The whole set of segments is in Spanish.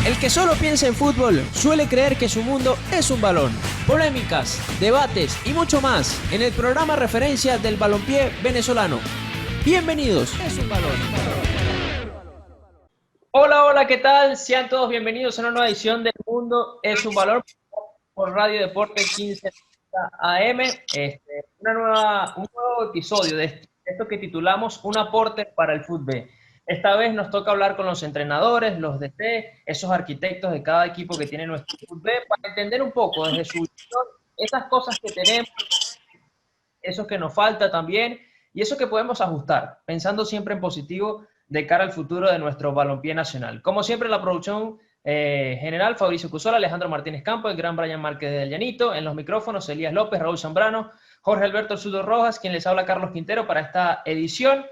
El que solo piensa en fútbol suele creer que su mundo es un balón. Polémicas, debates y mucho más en el programa referencia del balompié venezolano. Bienvenidos, es un balón. Hola, hola, ¿qué tal? Sean todos bienvenidos a una nueva edición del Mundo es un Balón por Radio Deporte 15 AM. Un nuevo episodio de esto que titulamos Un aporte para el fútbol. Esta vez nos toca hablar con los entrenadores, los DT, esos arquitectos de cada equipo que tiene nuestro fútbol, para entender un poco desde su visión esas cosas que tenemos, eso que nos falta también y eso que podemos ajustar, pensando siempre en positivo de cara al futuro de nuestro balompié nacional. Como siempre, la producción general, Fabricio Cusola, Alejandro Martínez Campos, el gran Brian Márquez del Llanito, en los micrófonos, Elías López, Raúl Zambrano, Jorge Alberto Sudo Rojas, quien les habla, Carlos Quintero, para esta edición.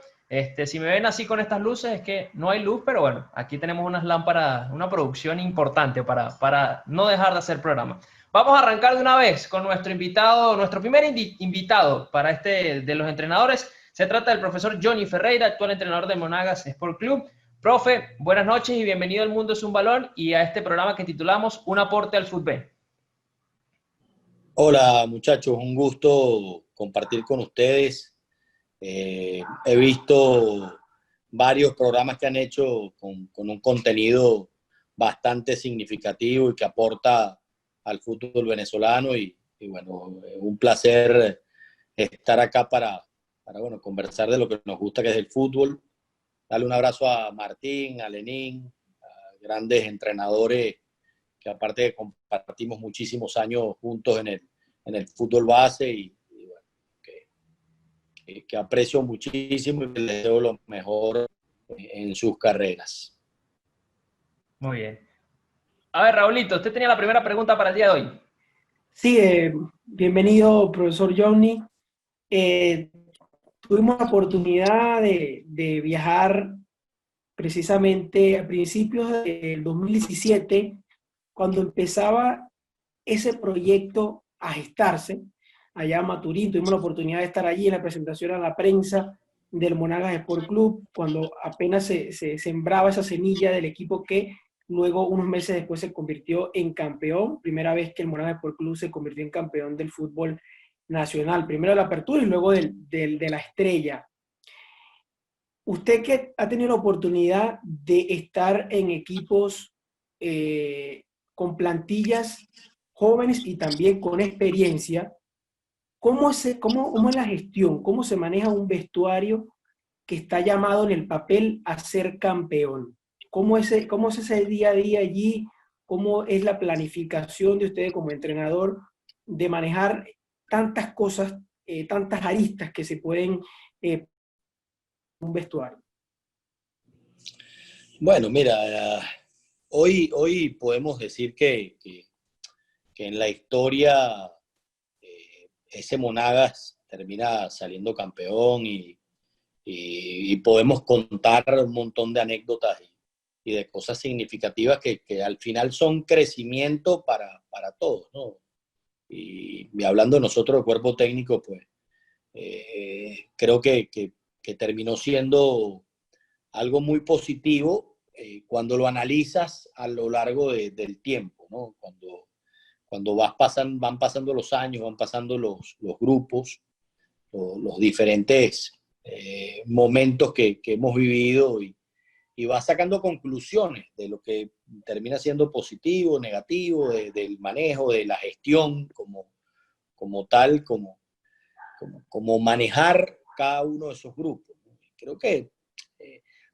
Si me ven así con estas luces, es que no hay luz, pero bueno, aquí tenemos unas lámparas, una producción importante para no dejar de hacer programa. Vamos a arrancar de una vez con nuestro invitado, nuestro primer invitado para de los entrenadores. Se trata del profesor Johnny Ferreira, actual entrenador de Monagas Sport Club. Profe, buenas noches y bienvenido al Mundo es un Balón y a este programa que titulamos Un aporte al fútbol. Hola muchachos, un gusto compartir con ustedes. He visto varios programas que han hecho con un contenido bastante significativo y que aporta al fútbol venezolano y bueno, un placer estar acá para bueno, conversar de lo que nos gusta, que es el fútbol. Darle un abrazo a Martín, a Lenín, a grandes entrenadores que aparte compartimos muchísimos años juntos en el fútbol base y bueno, que aprecio muchísimo y que les deseo lo mejor en sus carreras. Muy bien. A ver, Raulito, usted tenía la primera pregunta para el día de hoy. Sí, bienvenido, profesor Johnny. Tuvimos la oportunidad de viajar precisamente a principios del 2017, cuando empezaba ese proyecto a gestarse allá en Maturín. Tuvimos la oportunidad de estar allí en la presentación a la prensa del Monagas Sport Club, cuando apenas se sembraba esa semilla del equipo que luego, unos meses después, se convirtió en campeón. Primera vez que el Monagas Sport Club se convirtió en campeón del fútbol nacional. Primero de la apertura y luego de la estrella. Usted que ha tenido la oportunidad de estar en equipos con plantillas jóvenes y también con experiencia, ¿cómo es la gestión? ¿Cómo se maneja un vestuario que está llamado en el papel a ser campeón? ¿Cómo es ese día a día allí? ¿Cómo es la planificación de ustedes como entrenador de manejar tantas cosas, tantas aristas que se pueden un vestuario? Bueno, mira, hoy podemos decir que en la historia ese Monagas termina saliendo campeón y podemos contar un montón de anécdotas y de cosas significativas que al final son crecimiento para todos, ¿no? Y hablando de nosotros, el cuerpo técnico, pues creo que terminó siendo algo muy positivo cuando lo analizas a lo largo del tiempo, ¿no? Cuando van pasando los años, van pasando los grupos, los diferentes momentos que hemos vivido y vas sacando conclusiones de lo que termina siendo positivo, negativo, del manejo, de la gestión como tal, como manejar cada uno de esos grupos. Creo que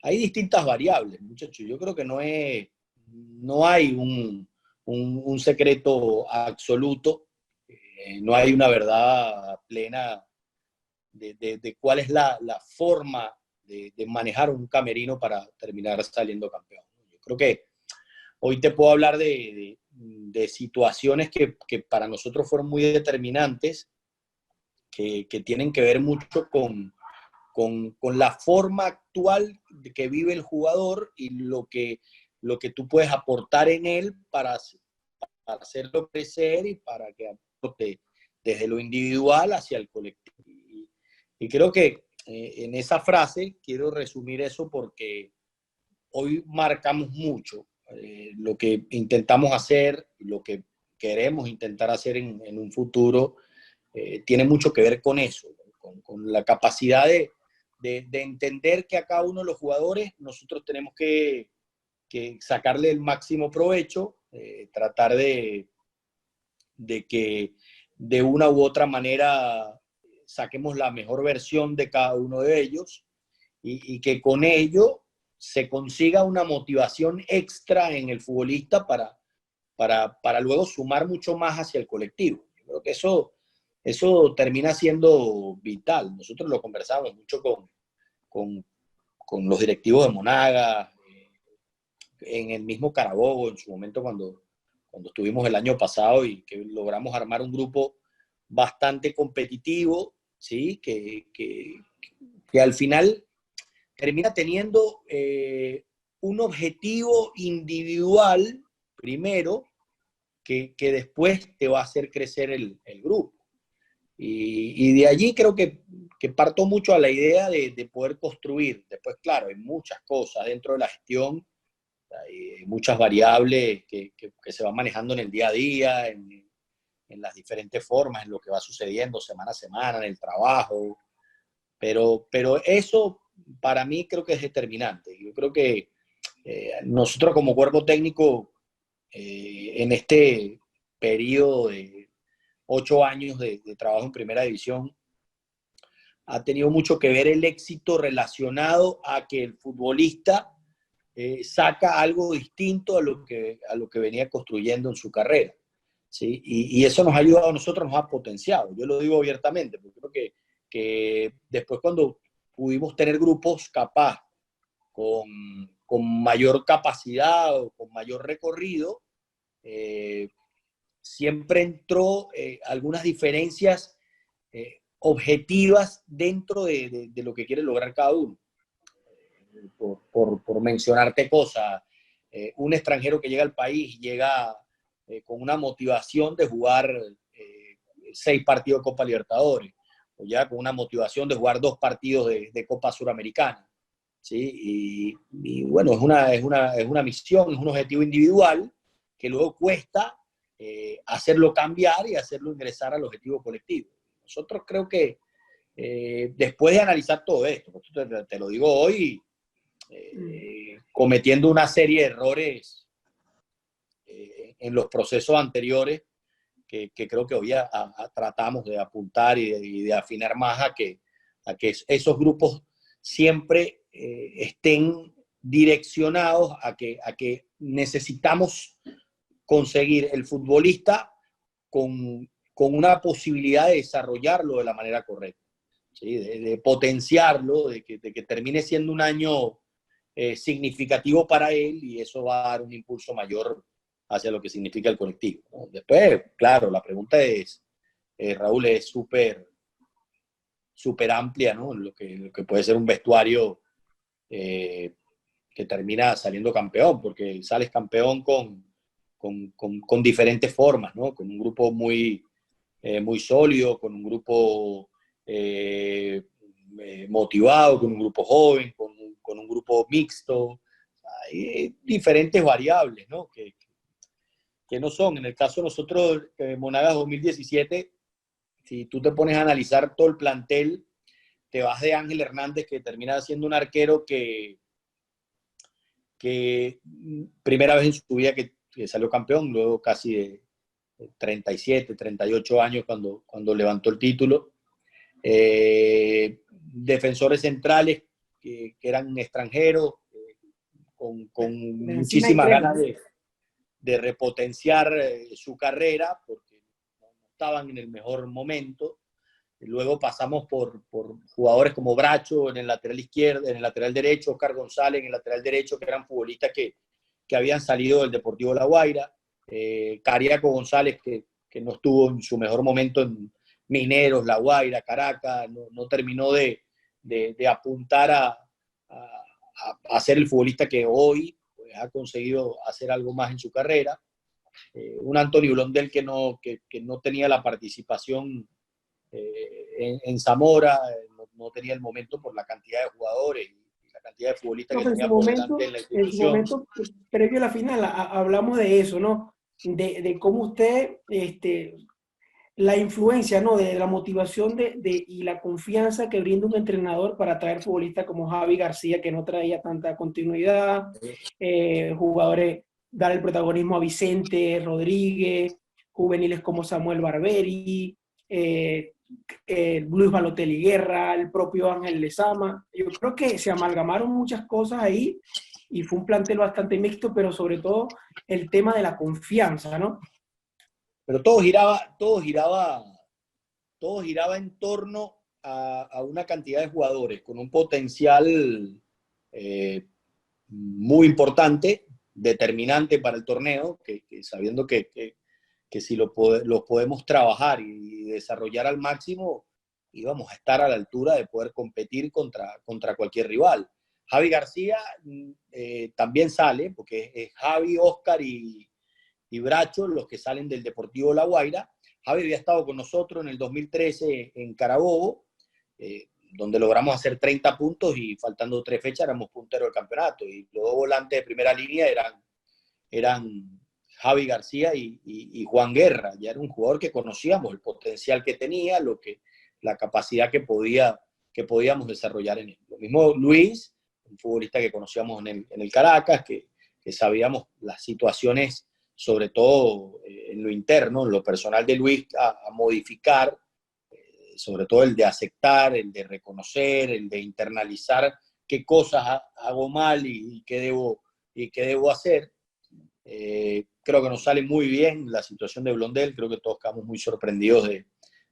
hay distintas variables, muchachos. Yo creo que no hay un secreto absoluto, no hay una verdad plena de cuál es la forma de manejar un camerino para terminar saliendo campeón. Yo creo que hoy te puedo hablar de situaciones que para nosotros fueron muy determinantes, que tienen que ver mucho con la forma actual de que vive el jugador y lo que tú puedes aportar en él para hacerlo crecer y para que aporte desde lo individual hacia el colectivo. Y creo que en esa frase quiero resumir eso porque hoy marcamos mucho. lo que intentamos hacer, lo que queremos intentar hacer en un futuro, tiene mucho que ver con eso, con la capacidad de entender que a cada uno de los jugadores nosotros tenemos que sacarle el máximo provecho, tratar de que de una u otra manera saquemos la mejor versión de cada uno de ellos y que con ello se consiga una motivación extra en el futbolista para luego sumar mucho más hacia el colectivo. Yo creo que eso termina siendo vital. Nosotros lo conversamos mucho con los directivos de Monagas, en el mismo Carabobo, en su momento cuando estuvimos el año pasado y que logramos armar un grupo bastante competitivo, ¿sí? Que al final termina teniendo un objetivo individual primero que después te va a hacer crecer el grupo. Y de allí creo que parto mucho a la idea de poder construir. Después, claro, hay muchas cosas dentro de la gestión, hay muchas variables que se van manejando en el día a día, en las diferentes formas, en lo que va sucediendo semana a semana, en el trabajo. Pero eso para mí creo que es determinante. Yo creo que nosotros como cuerpo técnico, en este periodo de 8 años de trabajo en primera división, ha tenido mucho que ver el éxito relacionado a que el futbolista saca algo distinto a lo que venía construyendo en su carrera, ¿sí? Y eso nos ha ayudado a nosotros, nos ha potenciado. Yo lo digo abiertamente, porque creo que después cuando pudimos tener grupos capaz, con mayor capacidad o con mayor recorrido, siempre entró algunas diferencias objetivas dentro de lo que quiere lograr cada uno. Por mencionarte cosas, un extranjero que llega al país llega con una motivación de jugar 6 partidos de Copa Libertadores, o ya con una motivación de jugar 2 partidos de Copa Suramericana, ¿sí? Y bueno, es una misión, es un objetivo individual que luego cuesta hacerlo cambiar y hacerlo ingresar al objetivo colectivo. Nosotros creo que después de analizar todo esto, te lo digo hoy, cometiendo una serie de errores en los procesos anteriores que creo que hoy tratamos de apuntar y de afinar más a que esos grupos siempre estén direccionados a que necesitamos conseguir el futbolista con una posibilidad de desarrollarlo de la manera correcta, ¿sí? De potenciarlo, de que termine siendo un año significativo para él, y eso va a dar un impulso mayor hacia lo que significa el colectivo, ¿no? Después, claro, la pregunta es, Raúl, es súper amplia, ¿no? Lo que puede ser un vestuario que termina saliendo campeón, porque sales campeón con diferentes formas, ¿no? Con un grupo muy sólido, con un grupo motivado, con un grupo joven, con un grupo mixto. Hay diferentes variables, ¿no? Que no son. En el caso de nosotros, Monagas 2017, si tú te pones a analizar todo el plantel, te vas de Ángel Hernández, que termina siendo un arquero que primera vez en su vida que salió campeón, luego casi de 37, 38 años cuando levantó el título. Defensores centrales que eran extranjeros, con muchísimas ganas de repotenciar su carrera, porque no estaban en el mejor momento. Luego pasamos por jugadores como Bracho en el lateral izquierdo, en el lateral derecho, Oscar González en el lateral derecho, que eran futbolistas que habían salido del Deportivo La Guaira. Cariaco González, que no estuvo en su mejor momento en Mineros, La Guaira, Caracas, no terminó de apuntar a ser el futbolista que hoy pues, ha conseguido hacer algo más en su carrera. Un Antonio Blondel que no tenía la participación en Zamora, no tenía el momento por la cantidad de jugadores y la la cantidad de futbolistas No, que pero tenía por delante en la en su institución. momento, previo a la final, hablamos de eso, ¿no? De cómo usted, la influencia, ¿no? De la motivación y la confianza que brinda un entrenador para traer futbolistas como Javi García, que no traía tanta continuidad, jugadores, dar el protagonismo a Vicente Rodríguez, juveniles como Samuel Barberi, Luis Balotelli Guerra, el propio Ángel Lezama. Yo creo que se amalgamaron muchas cosas ahí y fue un plantel bastante mixto, pero sobre todo el tema de la confianza, ¿no? Pero todo giraba en torno a una cantidad de jugadores con un potencial muy importante, determinante para el torneo, que sabiendo que si los podemos trabajar y desarrollar al máximo, íbamos a estar a la altura de poder competir contra cualquier rival. Javi García también sale, porque es Javi, Oscar y Bracho los que salen del Deportivo La Guaira. Javi había estado con nosotros en el 2013 en Carabobo, donde logramos hacer 30 puntos y faltando 3 fechas éramos punteros del campeonato. Y los dos volantes de primera línea eran Javi García y Juan Guerra. Ya era un jugador que conocíamos, el potencial que tenía, la capacidad que podíamos desarrollar en él. Lo mismo Luis, un futbolista que conocíamos en el Caracas, que sabíamos las situaciones, sobre todo en lo interno, en lo personal de Luis, a modificar, sobre todo el de aceptar, el de reconocer, el de internalizar qué cosas hago mal y qué debo hacer. Creo que nos sale muy bien la situación de Blondel, creo que todos quedamos muy sorprendidos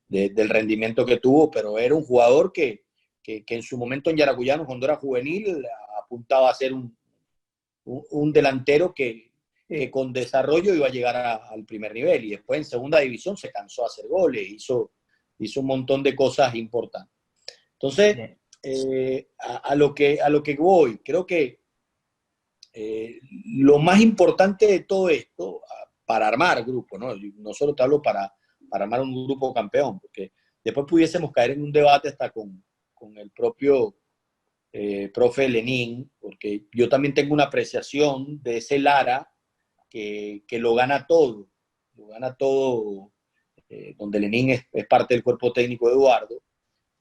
del rendimiento que tuvo, pero era un jugador que en su momento en Yaracuyanos, cuando era juvenil, apuntaba a ser un delantero que con desarrollo iba a llegar al primer nivel, y después en segunda división se cansó de hacer goles, hizo un montón de cosas importantes. Entonces, a lo que voy, creo que lo más importante de todo esto, para armar grupo, no solo te hablo para armar un grupo campeón, porque después pudiésemos caer en un debate hasta con el propio profe Lenín, porque yo también tengo una apreciación de ese Lara que lo gana todo, donde Lenín es parte del cuerpo técnico de Eduardo,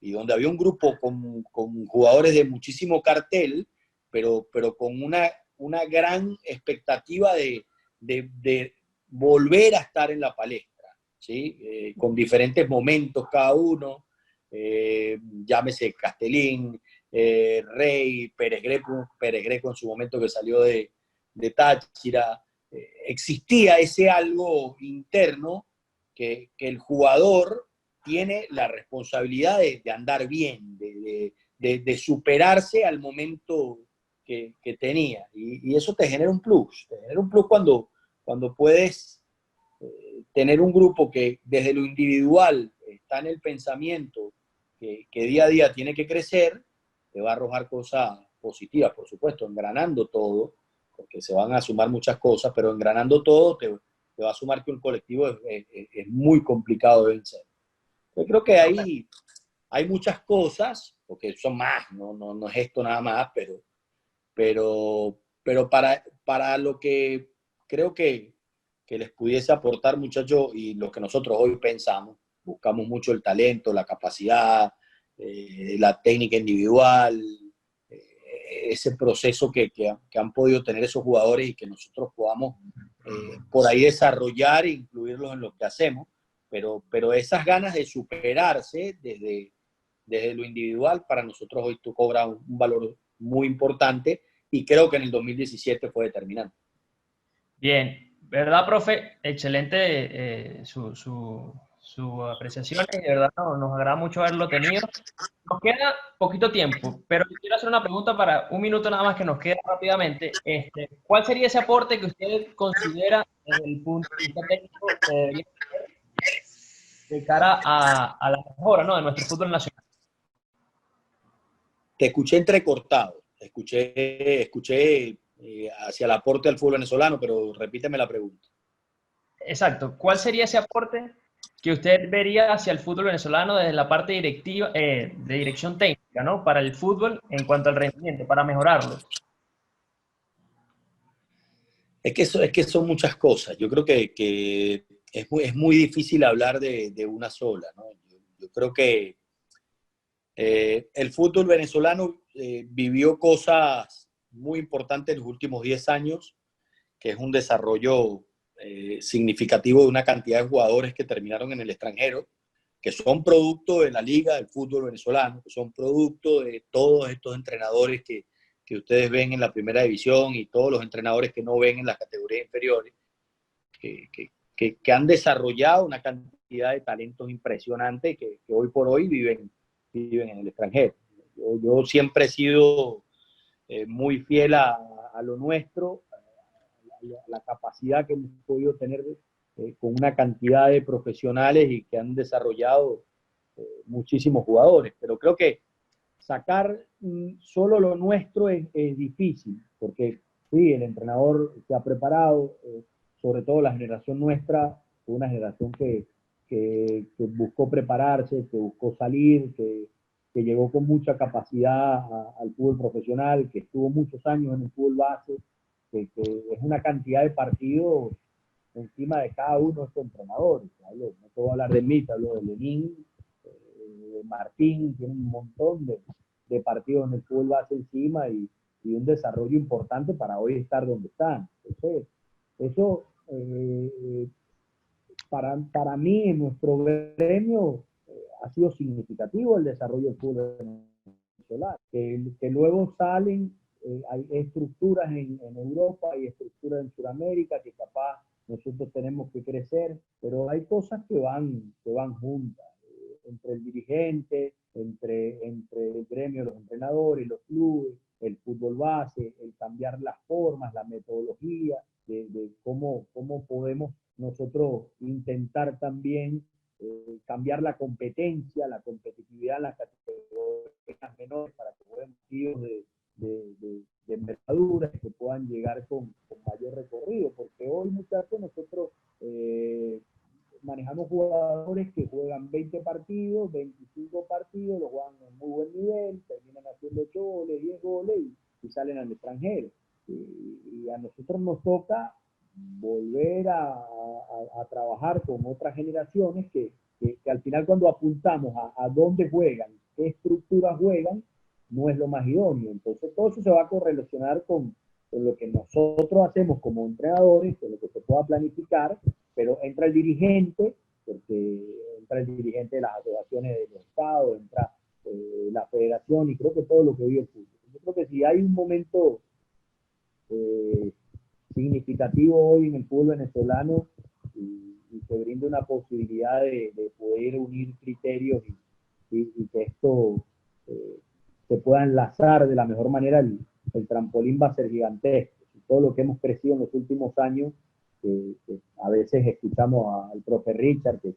y donde había un grupo con jugadores de muchísimo cartel, pero con una gran expectativa de volver a estar en la palestra, ¿sí? Con diferentes momentos cada uno, llámese Castellín, Rey, Pérez Greco en su momento que salió de Táchira. Existía ese algo interno que el jugador tiene la responsabilidad de andar bien, de superarse al momento que tenía. Y eso te genera un plus. Te genera un plus cuando puedes tener un grupo que desde lo individual está en el pensamiento que día a día tiene que crecer, te va a arrojar cosas positivas, por supuesto, engranando todo, porque se van a sumar muchas cosas, pero engranando todo te va a sumar que un colectivo es muy complicado de vencer. Yo creo que hay muchas cosas, porque son más, no es esto nada más, pero para lo que creo que les pudiese aportar, muchachos, y lo que nosotros hoy pensamos, buscamos mucho el talento, la capacidad, la técnica individual, ese proceso que han podido tener esos jugadores y que nosotros podamos por ahí desarrollar e incluirlos en lo que hacemos, pero esas ganas de superarse desde lo individual para nosotros hoy cobra un valor muy importante, y creo que en el 2017 fue determinante. Bien, ¿verdad, profe? Excelente su apreciación, y de verdad nos agrada mucho haberlo tenido. Nos queda poquito tiempo, pero quiero hacer una pregunta para un minuto nada más que nos queda rápidamente. ¿Cuál sería ese aporte que usted considera desde el punto de vista técnico que debería tener de cara a la mejora, ¿no?, de nuestro fútbol nacional? Te escuché entrecortado, escuché hacia el aporte al fútbol venezolano, pero repíteme la pregunta. Exacto. ¿Cuál sería ese aporte que usted vería hacia el fútbol venezolano desde la parte directiva, de dirección técnica? ¿no? Para el fútbol en cuanto al rendimiento, para mejorarlo. Es que son muchas cosas. Yo creo que es muy difícil hablar de una sola, ¿no? Yo creo que el fútbol venezolano vivió cosas muy importantes en los últimos 10 años, que es un desarrollo significativo de una cantidad de jugadores que terminaron en el extranjero, que son producto de la liga del fútbol venezolano, que son producto de todos estos entrenadores que ustedes ven en la primera división y todos los entrenadores que no ven en las categorías inferiores, que han desarrollado una cantidad de talentos impresionantes que hoy por hoy viven en el extranjero. Yo siempre he sido muy fiel a lo nuestro, a la capacidad que hemos podido tener con una cantidad de profesionales y que han desarrollado muchísimos jugadores. Pero creo que sacar solo lo nuestro es difícil, porque sí, el entrenador se ha preparado, sobre todo la generación nuestra, fue una generación que buscó prepararse, que buscó salir, que llegó con mucha capacidad al fútbol profesional, que estuvo muchos años en el fútbol base, que es una cantidad de partidos encima de cada uno de estos entrenadores. No te voy a hablar de mí, te hablo de Lenín, de Martín, tiene un montón de partidos en el fútbol base encima y un desarrollo importante para hoy estar donde están. Entonces, eso para mí, en nuestro gremio, ha sido significativo el desarrollo del fútbol venezolano, que luego salen, hay estructuras en Europa, hay estructuras en Sudamérica, que capaz nosotros tenemos que crecer, pero hay cosas que van juntas, entre el dirigente, entre el gremio, los entrenadores, los clubes, el fútbol base, el cambiar las formas, la metodología, de cómo podemos nosotros intentar también cambiar la competencia, la competitividad en las categorías menores para que puedan tíos de envergadura que puedan llegar con mayor recorrido, porque hoy muchachos nosotros manejamos jugadores que juegan 20 partidos, 25 partidos, los juegan en muy buen nivel, terminan haciendo 8 goles, 10 goles y salen al extranjero. Y a nosotros nos toca volver a trabajar con otras generaciones que al final cuando apuntamos a dónde juegan, qué estructuras juegan, no es lo más idóneo. Entonces todo eso se va a correlacionar con lo que nosotros hacemos como entrenadores, con lo que se pueda planificar, pero entra el dirigente, porque entra el dirigente de las asociaciones de los estados, entra la federación y creo que todo lo que vive el fútbol. Yo creo que si hay un momento significativo hoy en el fútbol venezolano y que brinde una posibilidad de poder unir criterios y que esto se pueda enlazar de la mejor manera, el trampolín va a ser gigantesco. Y todo lo que hemos crecido en los últimos años, que a veces escuchamos al profe Richard, que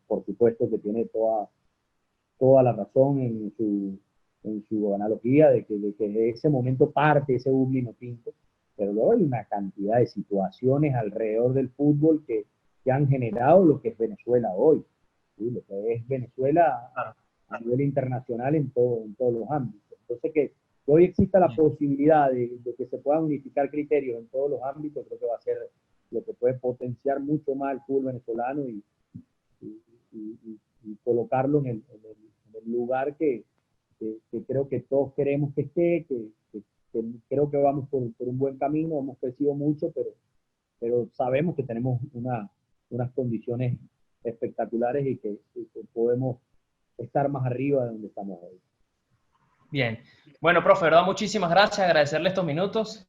por supuesto que tiene toda la razón en su analogía de que de ese momento parte ese Bublino Pinto, pero luego hay una cantidad de situaciones alrededor del fútbol que han generado lo que es Venezuela hoy, ¿sí? Lo que es Venezuela a nivel internacional en todos los ámbitos. Entonces, que hoy exista la posibilidad de que se puedan unificar criterios en todos los ámbitos, creo que va a ser lo que puede potenciar mucho más el fútbol venezolano y colocarlo en el lugar que creo que todos queremos que esté, que creo que vamos por un buen camino, hemos crecido mucho, pero sabemos que tenemos unas condiciones espectaculares y que podemos estar más arriba de donde estamos hoy. Bien. Bueno, profe, verdad, muchísimas gracias, agradecerle estos minutos,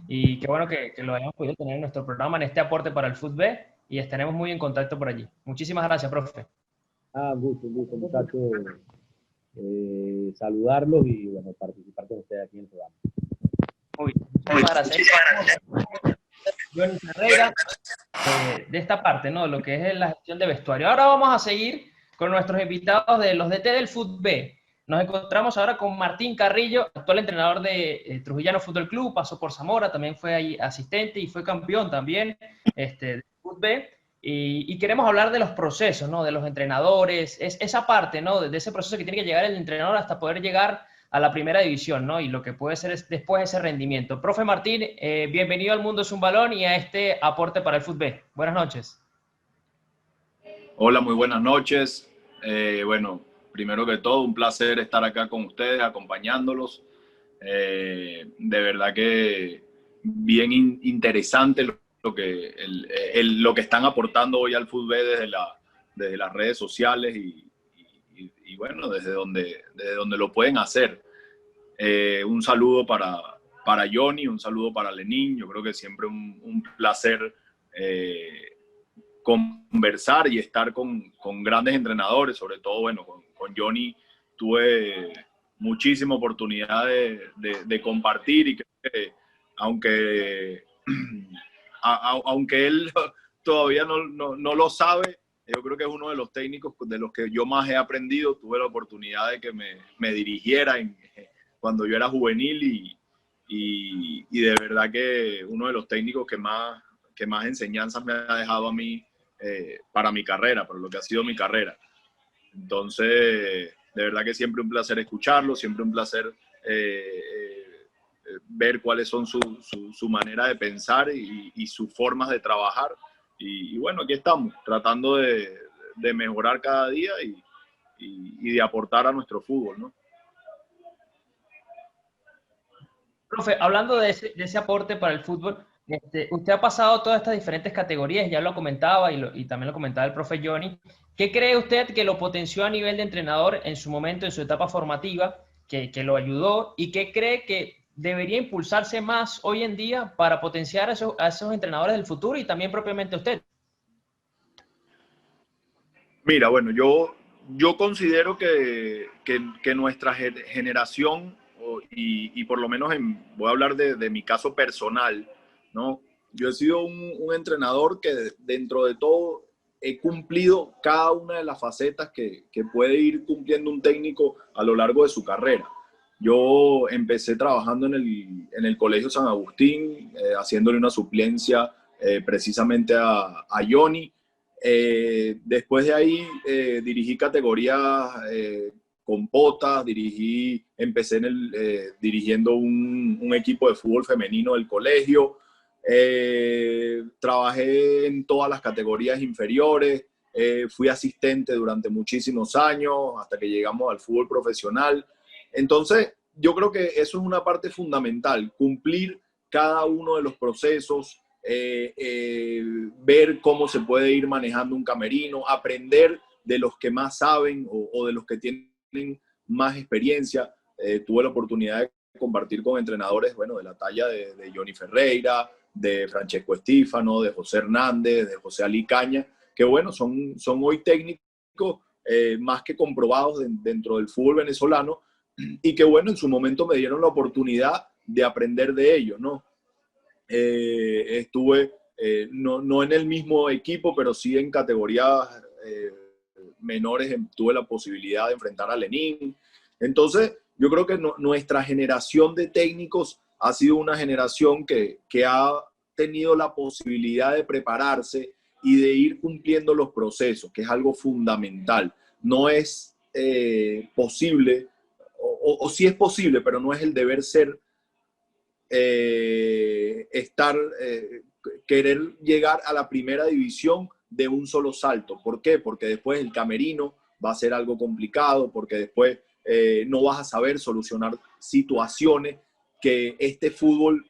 y qué bueno que lo hayamos podido tener en nuestro programa, en este aporte para el fútbol, y estaremos muy en contacto por allí. Muchísimas gracias, profe. Un gusto, muchachos, saludarlos y bueno, participar con ustedes aquí en el programa. Muy bien, muchísimas gracias. Johnny Ferreira, de esta parte, ¿no? Lo que es la gestión de vestuario. Ahora vamos a seguir con nuestros invitados de los DT del fútbol. Nos encontramos ahora con Martín Carrillo, actual entrenador de Trujillano Fútbol Club, pasó por Zamora, también fue ahí asistente y fue campeón también de fútbol. Y queremos hablar de los procesos, ¿no? De los entrenadores, esa parte, ¿no? De ese proceso que tiene que llegar el entrenador hasta poder llegar a la primera división, ¿no? Y lo que puede ser después ese rendimiento. Profe Martín, bienvenido al Mundo es un Balón y a este aporte para el fútbol. Buenas noches. Hola, muy buenas noches. Bueno, primero que todo, un placer estar acá con ustedes, acompañándolos. De verdad que bien interesante lo que están aportando hoy al fútbol desde las redes sociales y bueno, desde donde lo pueden hacer. Un saludo para Johnny, un saludo para Lenín. Yo creo que siempre un placer conversar y estar con grandes entrenadores, sobre todo, bueno, con Johnny tuve muchísima oportunidad de compartir y creo que aunque él todavía no lo sabe, yo creo que es uno de los técnicos de los que yo más he aprendido. Tuve la oportunidad de que me dirigiera cuando yo era juvenil y de verdad que uno de los técnicos que más enseñanzas me ha dejado a mí para mi carrera, para lo que ha sido mi carrera. Entonces, de verdad que siempre un placer escucharlo, siempre un placer ver cuáles son su manera de pensar y sus formas de trabajar. Y bueno, aquí estamos, tratando de mejorar cada día y de aportar a nuestro fútbol, ¿no? Profe, hablando de ese aporte para el fútbol, usted ha pasado todas estas diferentes categorías, ya lo comentaba y también lo comentaba el profe Johnny. ¿Qué cree usted que lo potenció a nivel de entrenador en su momento, en su etapa formativa, que lo ayudó? ¿Y qué cree que debería impulsarse más hoy en día para potenciar a esos entrenadores del futuro y también propiamente usted? Mira, bueno, yo considero que nuestra generación, y por lo menos voy a hablar de mi caso personal, ¿no? Yo he sido un entrenador que dentro de todo he cumplido cada una de las facetas que puede ir cumpliendo un técnico a lo largo de su carrera. Yo empecé trabajando en el Colegio San Agustín, haciéndole una suplencia precisamente a Johnny. Después de ahí dirigí categorías con potas, empecé dirigiendo un equipo de fútbol femenino del colegio. Trabajé en todas las categorías inferiores, fui asistente durante muchísimos años hasta que llegamos al fútbol profesional. Entonces, yo creo que eso es una parte fundamental, cumplir cada uno de los procesos, ver cómo se puede ir manejando un camerino, aprender de los que más saben o de los que tienen más experiencia. Tuve la oportunidad de compartir con entrenadores, bueno, de la talla de Johnny Ferreira, de Francesco Estífano, de José Hernández, de José Ali Caña, que bueno, son hoy técnicos más que comprobados dentro del fútbol venezolano y que bueno, en su momento me dieron la oportunidad de aprender de ellos, ¿no? Estuve no en el mismo equipo, pero sí en categorías menores, tuve la posibilidad de enfrentar a Lenín. Entonces, yo creo que nuestra generación de técnicos ha sido una generación que ha tenido la posibilidad de prepararse y de ir cumpliendo los procesos, que es algo fundamental. No es posible, o sí es posible, pero no es el deber ser querer llegar a la primera división de un solo salto. ¿Por qué? Porque después el camerino va a ser algo complicado, porque después no vas a saber solucionar situaciones que este fútbol,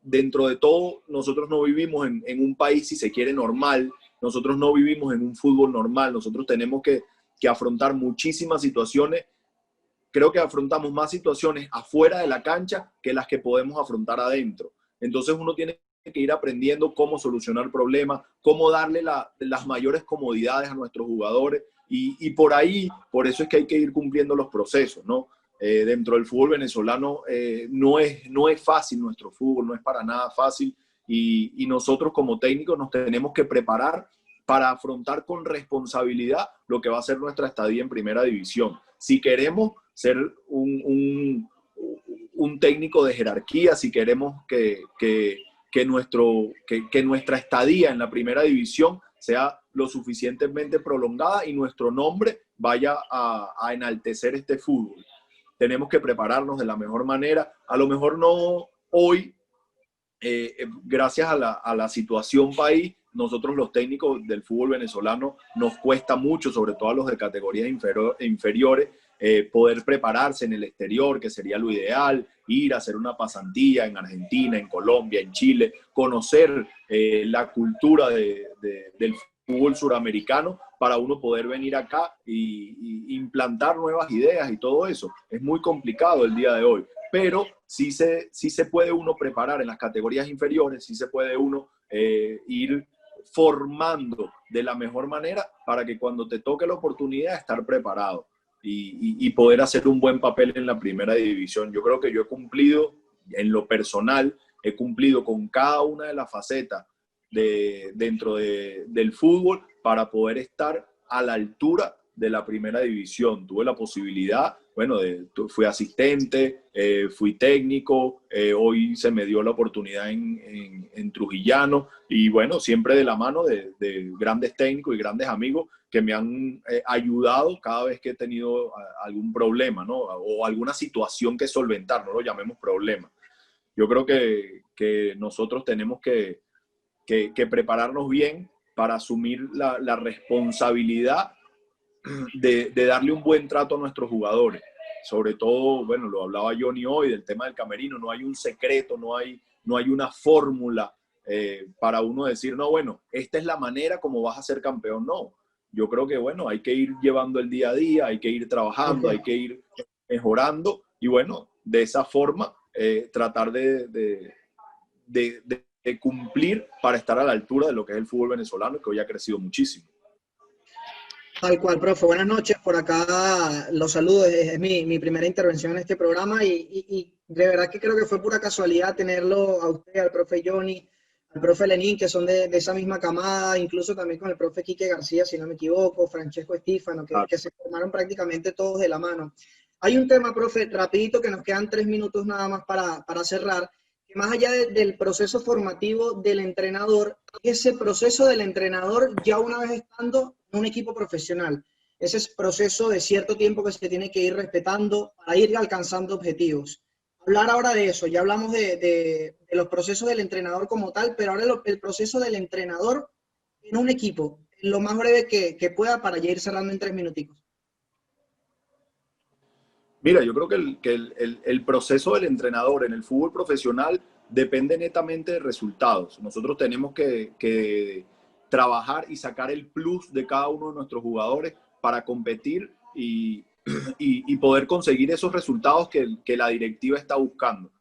dentro de todo, nosotros no vivimos en un país, si se quiere, normal. Nosotros no vivimos en un fútbol normal. Nosotros tenemos que afrontar muchísimas situaciones. Creo que afrontamos más situaciones afuera de la cancha que las que podemos afrontar adentro. Entonces uno tiene que ir aprendiendo cómo solucionar problemas, cómo darle las mayores comodidades a nuestros jugadores y por ahí, por eso es que hay que ir cumpliendo los procesos, ¿no? Dentro del fútbol venezolano no es fácil nuestro fútbol, no es para nada fácil y nosotros como técnicos nos tenemos que preparar para afrontar con responsabilidad lo que va a ser nuestra estadía en primera división. Si queremos ser un técnico de jerarquía, si queremos que que nuestra estadía en la primera división sea lo suficientemente prolongada y nuestro nombre vaya a enaltecer este fútbol. Tenemos que prepararnos de la mejor manera. A lo mejor no hoy, gracias a la situación país, nosotros los técnicos del fútbol venezolano nos cuesta mucho, sobre todo a los de categorías inferiores, poder prepararse en el exterior, que sería lo ideal, ir a hacer una pasantía en Argentina, en Colombia, en Chile, conocer la cultura del fútbol suramericano para uno poder venir acá y implantar nuevas ideas y todo eso. Es muy complicado el día de hoy, pero sí se puede uno preparar en las categorías inferiores, sí se puede uno ir formando de la mejor manera para que cuando te toque la oportunidad estar preparado y poder hacer un buen papel en la primera división. Yo creo que yo he cumplido, en lo personal, he cumplido con cada una de las facetas dentro del fútbol para poder estar a la altura de la primera división. Tuve la posibilidad, bueno, fui asistente, fui técnico, hoy se me dio la oportunidad en Trujillano y bueno, siempre de la mano de grandes técnicos y grandes amigos que me han ayudado cada vez que he tenido algún problema, ¿no? O alguna situación que solventar, no lo llamemos problema. Yo creo que nosotros tenemos que prepararnos bien para asumir la responsabilidad de darle un buen trato a nuestros jugadores. Sobre todo, bueno, lo hablaba Johnny hoy del tema del camerino, no hay un secreto, no hay una fórmula para uno decir, no, bueno, esta es la manera como vas a ser campeón. No, yo creo que, bueno, hay que ir llevando el día a día, hay que ir trabajando, hay que ir mejorando y, bueno, de esa forma tratar de cumplir para estar a la altura de lo que es el fútbol venezolano, que hoy ha crecido muchísimo. Tal cual, profe. Buenas noches. Por acá los saludos. Es mi primera intervención en este programa y de verdad que creo que fue pura casualidad tenerlo a usted, al profe Johnny, al profe Lenín, que son de esa misma camada, incluso también con el profe Quique García, si no me equivoco, Francesco Estífano, que se formaron prácticamente todos de la mano. Hay un tema, profe, rapidito, que nos quedan 3 minutos nada más para cerrar, que más allá del proceso formativo del entrenador, ese proceso del entrenador ya una vez estando en un equipo profesional, ese es proceso de cierto tiempo que se tiene que ir respetando para ir alcanzando objetivos. Hablar ahora de eso, ya hablamos de los procesos del entrenador como tal, pero ahora el proceso del entrenador en un equipo, lo más breve que pueda para ya ir cerrando en 3 minuticos. Mira, yo creo que el proceso del entrenador en el fútbol profesional depende netamente de resultados. Nosotros tenemos que trabajar y sacar el plus de cada uno de nuestros jugadores para competir y poder conseguir esos resultados que la directiva está buscando.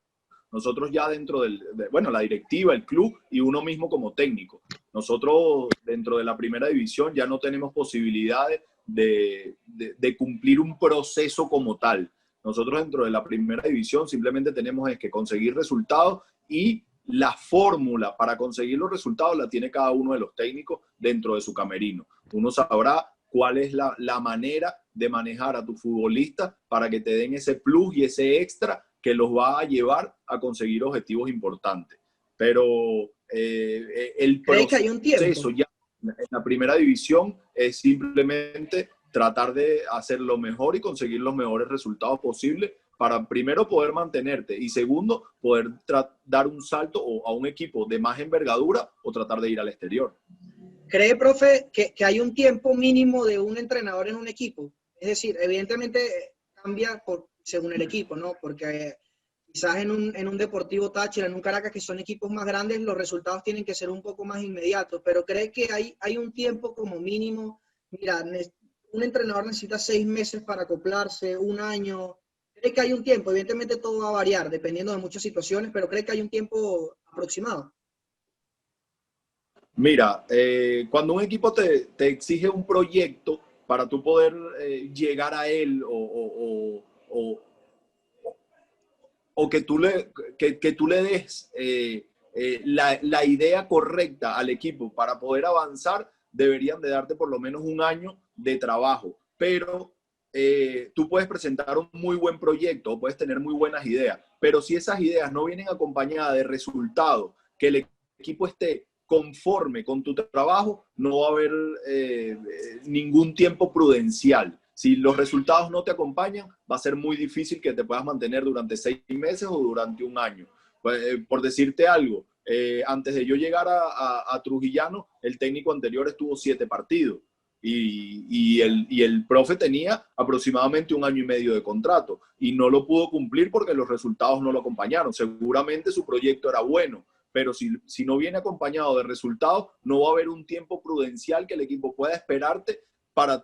Nosotros ya dentro la directiva, el club y uno mismo como técnico. Nosotros dentro de la primera división ya no tenemos posibilidades de cumplir un proceso como tal. Nosotros dentro de la primera división simplemente tenemos que conseguir resultados y la fórmula para conseguir los resultados la tiene cada uno de los técnicos dentro de su camerino. Uno sabrá cuál es la manera de manejar a tu futbolista para que te den ese plus y ese extra que los va a llevar a conseguir objetivos importantes. Pero el proceso ya en la primera división es simplemente tratar de hacer lo mejor y conseguir los mejores resultados posibles para primero poder mantenerte y segundo poder dar un salto a un equipo de más envergadura o tratar de ir al exterior. ¿Cree, profe, que hay un tiempo mínimo de un entrenador en un equipo? Es decir, evidentemente cambia según el equipo, ¿no? Porque quizás en un Deportivo Táchira, en un Caracas, que son equipos más grandes, los resultados tienen que ser un poco más inmediatos, pero ¿cree que hay un tiempo como mínimo? Mira, un entrenador necesita 6 meses para acoplarse, 1 año. ¿Cree que hay un tiempo? Evidentemente todo va a variar dependiendo de muchas situaciones, pero ¿cree que hay un tiempo aproximado? Mira, cuando un equipo te exige un proyecto para tú poder llegar a él o que tú le des la idea correcta al equipo para poder avanzar, deberían de darte por lo menos 1 año de trabajo. Pero tú puedes presentar un muy buen proyecto o puedes tener muy buenas ideas, pero si esas ideas no vienen acompañadas de resultados que el equipo esté conforme con tu trabajo, no va a haber ningún tiempo prudencial. Si los resultados no te acompañan, va a ser muy difícil que te puedas mantener durante 6 meses o durante un año. Por decirte algo, antes de yo llegar a Trujillano, el técnico anterior estuvo 7 partidos y el profe tenía aproximadamente 1 año y medio de contrato y no lo pudo cumplir porque los resultados no lo acompañaron. Seguramente su proyecto era bueno, pero si no viene acompañado de resultados, no va a haber un tiempo prudencial que el equipo pueda esperarte para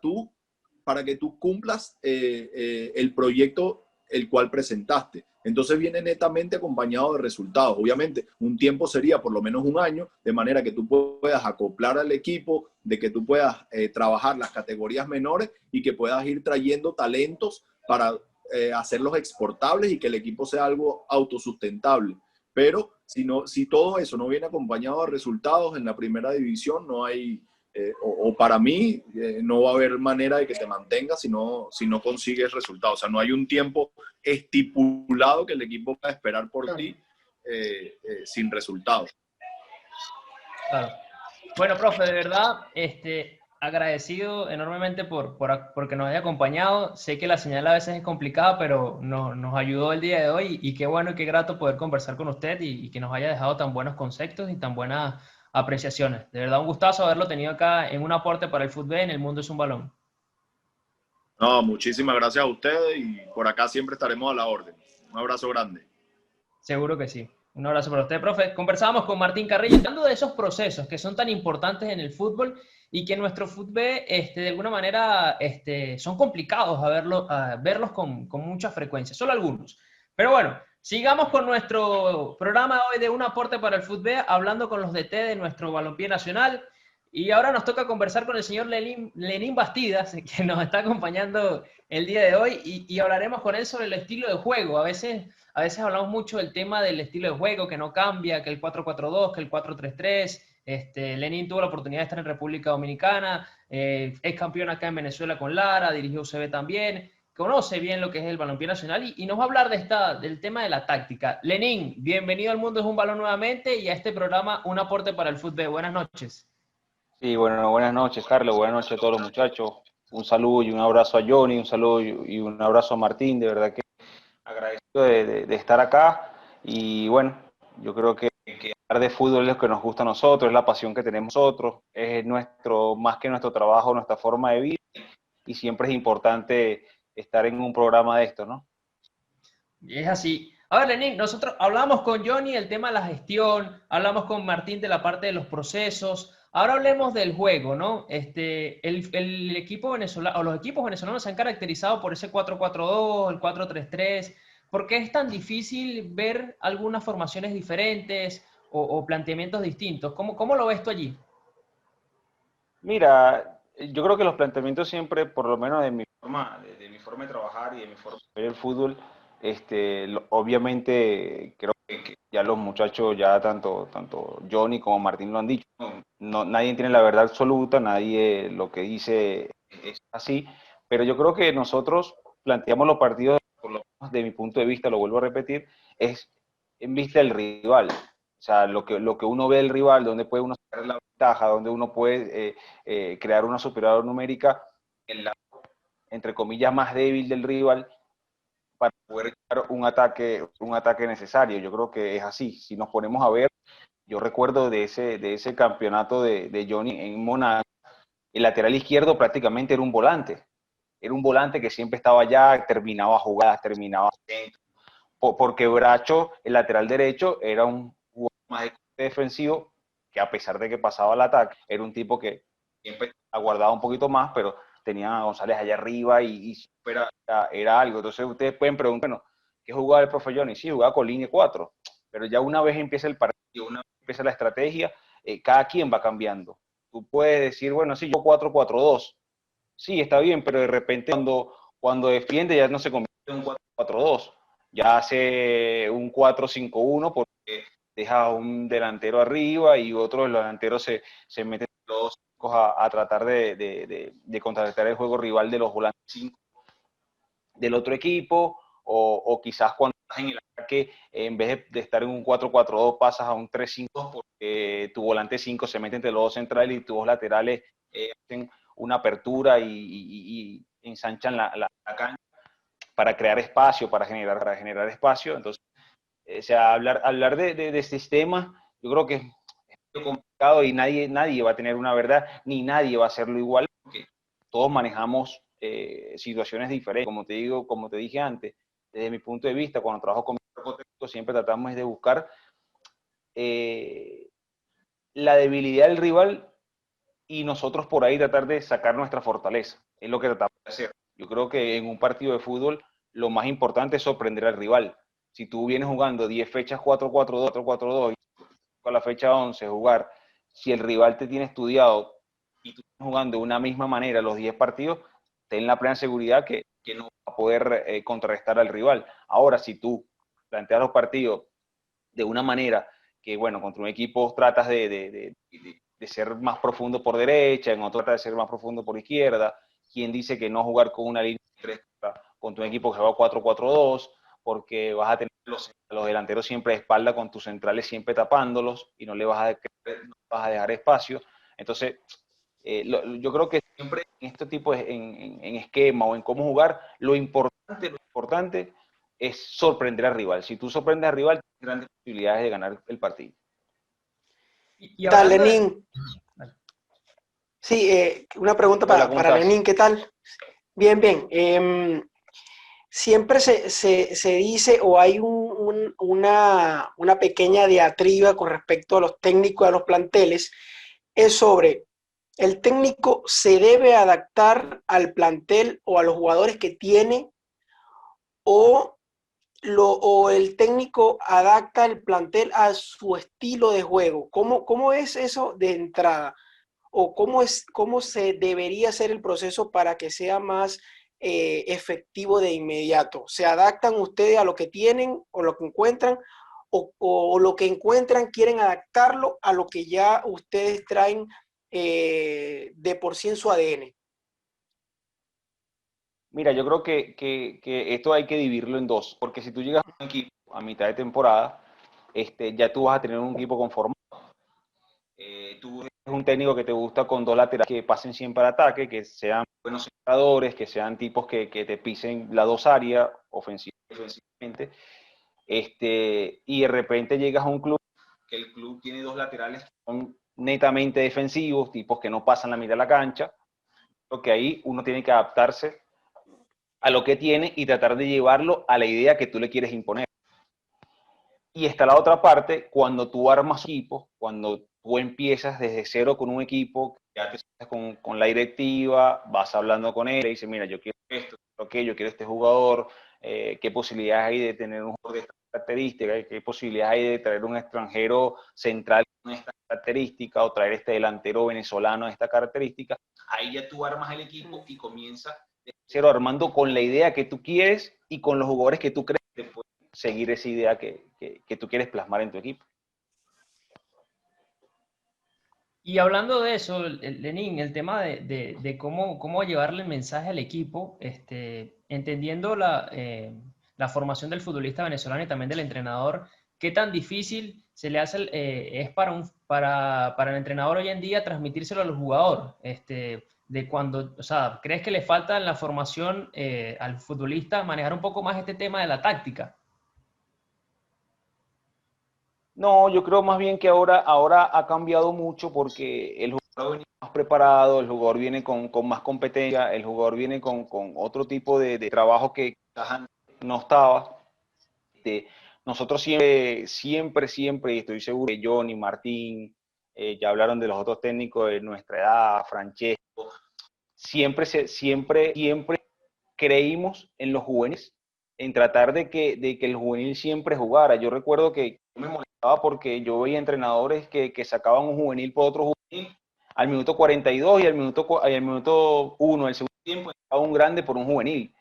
que tú cumplas el proyecto el cual presentaste. Entonces viene netamente acompañado de resultados. Obviamente, un tiempo sería por lo menos 1 año, de manera que tú puedas acoplar al equipo, de que tú puedas trabajar las categorías menores y que puedas ir trayendo talentos para hacerlos exportables y que el equipo sea algo autosustentable. Pero si todo eso no viene acompañado de resultados en la primera división, no hay... o para mí, no va a haber manera de que te mantengas si no consigues resultados. O sea, no hay un tiempo estipulado que el equipo pueda esperar por ti sin resultados. Claro. Bueno, profe, de verdad, agradecido enormemente porque nos haya acompañado. Sé que la señal a veces es complicada, pero nos ayudó el día de hoy y qué bueno y qué grato poder conversar con usted y que nos haya dejado tan buenos conceptos y tan buenas apreciaciones. De verdad, un gustazo haberlo tenido acá en un aporte para el fútbol en El Mundo es un Balón. No, muchísimas gracias a ustedes y por acá siempre estaremos a la orden. Un abrazo grande. Seguro que sí. Un abrazo para usted, profe. Conversábamos con Martín Carrillo, hablando de esos procesos que son tan importantes en el fútbol y que en nuestro fútbol, de alguna manera, son complicados a verlos con mucha frecuencia, solo algunos. Pero bueno, sigamos con nuestro programa hoy de Un Aporte para el Fútbol, hablando con los DT de nuestro balompié nacional. Y ahora nos toca conversar con el señor Lenín Bastidas, que nos está acompañando el día de hoy, y hablaremos con él sobre el estilo de juego. A veces hablamos mucho del tema del estilo de juego, que no cambia, que el 4-4-2, que el 4-3-3. Lenín tuvo la oportunidad de estar en República Dominicana, es campeón acá en Venezuela con Lara, dirigió UCB también, conoce bien lo que es el balompié nacional y nos va a hablar del tema de la táctica. Lenín, bienvenido al Mundo es un Balón nuevamente y a este programa Un Aporte para el Fútbol. Buenas noches. Sí, bueno, buenas noches, Carlos, buenas noches a todos los muchachos. Un saludo y un abrazo a Johnny, un saludo y un abrazo a Martín, de verdad que agradecido de estar acá. Y bueno, yo creo que hablar de fútbol es lo que nos gusta a nosotros, es la pasión que tenemos nosotros, es más que nuestro trabajo, nuestra forma de vida, y siempre es importante estar en un programa de esto, ¿no? Y es así. A ver, Lenín, nosotros hablamos con Johnny del tema de la gestión, hablamos con Martín de la parte de los procesos. Ahora hablemos del juego, ¿no? El equipo venezolano, o los equipos venezolanos se han caracterizado por ese 4-4-2, el 4-3-3. ¿Por qué es tan difícil ver algunas formaciones diferentes o planteamientos distintos? ¿Cómo lo ves tú allí? Mira, yo creo que los planteamientos siempre, por lo menos de mi forma de trabajar y de mi forma de ver el fútbol, obviamente creo que ya los muchachos, ya tanto Johnny como Martín lo han dicho, nadie tiene la verdad absoluta, nadie lo que dice es así, pero yo creo que nosotros planteamos los partidos, por lo menos de mi punto de vista, lo vuelvo a repetir, es en vista del rival. O sea, lo que uno ve del rival, donde puede uno sacar la ventaja, donde uno puede crear una superioridad numérica en la, entre comillas, más débil del rival para poder crear un ataque necesario. Yo creo que es así. Si nos ponemos a ver, yo recuerdo de ese campeonato de Johnny en Monagas, el lateral izquierdo prácticamente era un volante. Era un volante que siempre estaba allá, terminaba jugadas, terminaba centro. Porque Bracho, el lateral derecho, era un jugador más defensivo, que a pesar de que pasaba al ataque, era un tipo que siempre aguardaba un poquito más, pero tenía a González allá arriba y era algo. Entonces ustedes pueden preguntar, bueno, ¿qué jugaba el profe Johnny? Sí, jugaba con línea 4, pero ya una vez empieza el partido, una vez empieza la estrategia, cada quien va cambiando. Tú puedes decir, bueno, sí, yo 4-4-2, sí, está bien, pero de repente cuando defiende ya no se convierte en un 4-4-2, ya hace un 4-5-1 porque deja un delantero arriba y otro de los delanteros se meten los a tratar de contrarrestar el juego rival de los volantes 5 del otro equipo, o quizás cuando en el ataque, en vez de estar en un 4-4-2, pasas a un 3-5 porque tu volante 5 se mete entre los dos centrales y tus dos laterales hacen una apertura y ensanchan la cancha para crear espacio, para generar espacio. Entonces, o sea, hablar de sistemas, yo creo que es muy complicado y nadie va a tener una verdad, ni nadie va a hacerlo igual, porque todos manejamos situaciones diferentes. Como te dije antes, desde mi punto de vista, cuando trabajo con mi cuerpo técnico, siempre tratamos de buscar la debilidad del rival y nosotros por ahí tratar de sacar nuestra fortaleza. Es lo que tratamos de hacer. Yo creo que en un partido de fútbol lo más importante es sorprender al rival. Si tú vienes jugando 10 fechas 4-4-2, 4-4-2 y con la fecha 11 jugar, si el rival te tiene estudiado y tú estás jugando de una misma manera los 10 partidos, ten la plena seguridad que no va a poder contrarrestar al rival. Ahora, si tú planteas los partidos de una manera que, bueno, contra un equipo tratas de ser más profundo por derecha, en otro tratas de ser más profundo por izquierda, quien dice que no jugar con una línea de 3 contra un equipo que juega 4-4-2, porque vas a tener los delanteros siempre de espalda con tus centrales siempre tapándolos y no le vas a dejar espacio. Entonces, yo creo que siempre en este tipo en esquema o en cómo jugar, lo importante es sorprender al rival. Si tú sorprendes al rival, tienes grandes posibilidades de ganar el partido. Y Dale, hablando de... Lenín. Sí, una pregunta para Lenín, ¿qué tal? Bien, bien. Siempre se dice o hay una pequeña diatriba con respecto a los técnicos, a los planteles, es sobre el técnico se debe adaptar al plantel o a los jugadores que tiene o el técnico adapta el plantel a su estilo de juego. ¿Cómo es eso de entrada? ¿O cómo se debería hacer el proceso para que sea más efectivo de inmediato? ¿Se adaptan ustedes a lo que tienen o lo que encuentran? ¿O lo que encuentran quieren adaptarlo a lo que ya ustedes traen de por sí en su ADN? Mira, yo creo que esto hay que dividirlo en dos, porque si tú llegas a un equipo a mitad de temporada, ya tú vas a tener un equipo conformado. Tú eres un técnico que te gusta con dos laterales que pasen siempre al ataque, que sean buenos centradores, que sean tipos que te pisen las dos áreas, ofensivamente. Y de repente llegas a un club, que el club tiene dos laterales que son netamente defensivos, tipos que no pasan la mitad de la cancha. Creo que ahí uno tiene que adaptarse a lo que tiene y tratar de llevarlo a la idea que tú le quieres imponer. Y está la otra parte, cuando tú armas equipo, cuando tú empiezas desde cero con un equipo, ya te sientas con la directiva, vas hablando con él, y dices, mira, yo quiero esto, yo quiero este jugador, qué posibilidades hay de tener un jugador de esta característica, qué posibilidades hay de traer un extranjero central con esta característica, o traer este delantero venezolano de esta característica. Ahí ya tú armas el equipo y comienzas de cero armando con la idea que tú quieres y con los jugadores que tú crees que pueden seguir esa idea que tú quieres plasmar en tu equipo. Y hablando de eso, Lenín, el tema de cómo llevarle el mensaje al equipo, entendiendo la formación del futbolista venezolano y también del entrenador, ¿qué tan difícil se le hace es para el entrenador hoy en día transmitírselo al jugador? De cuando, o sea, ¿crees que le falta en la formación al futbolista manejar un poco más este tema de la táctica? No, yo creo más bien que ahora ha cambiado mucho porque el jugador viene más preparado, el jugador viene con más competencia, el jugador viene con otro tipo de trabajo que no estaba. Nosotros siempre, y estoy seguro que Johnny, Martín, ya hablaron de los otros técnicos de nuestra edad, Francesco, siempre creímos en los juveniles, en tratar de que el juvenil siempre jugara. Yo recuerdo que me molestaba porque yo veía entrenadores que sacaban un juvenil por otro juvenil al minuto 42 y al minuto 1 del segundo tiempo, estaba un grande por un juvenil.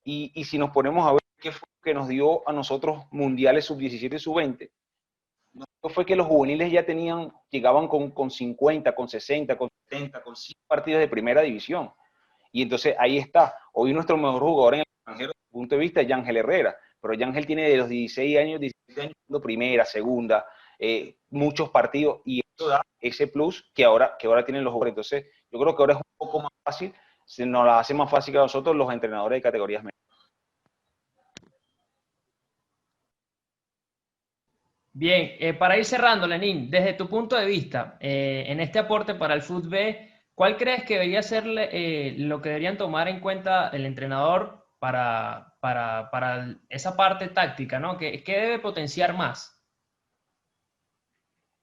Y si nos ponemos a ver qué fue lo que nos dio a nosotros mundiales sub-17 y sub-20, fue que los juveniles ya llegaban con 50, con 60, con 70, con 100 partidos de primera división. Y entonces ahí está. Hoy nuestro mejor jugador en el extranjero, desde el punto de vista, es Yángel Herrera. pero Yangel tiene de los 16 años, 17 años, primera, segunda, muchos partidos, y eso da ese plus que ahora tienen los jugadores. Entonces, yo creo que ahora es un poco más fácil, se nos la hace más fácil que a nosotros los entrenadores de categorías menores. Bien, para ir cerrando, Lenín, desde tu punto de vista, en este aporte para el fútbol, ¿cuál crees que debería ser lo que deberían tomar en cuenta el entrenador para esa parte táctica, ¿no? ¿Qué debe potenciar más?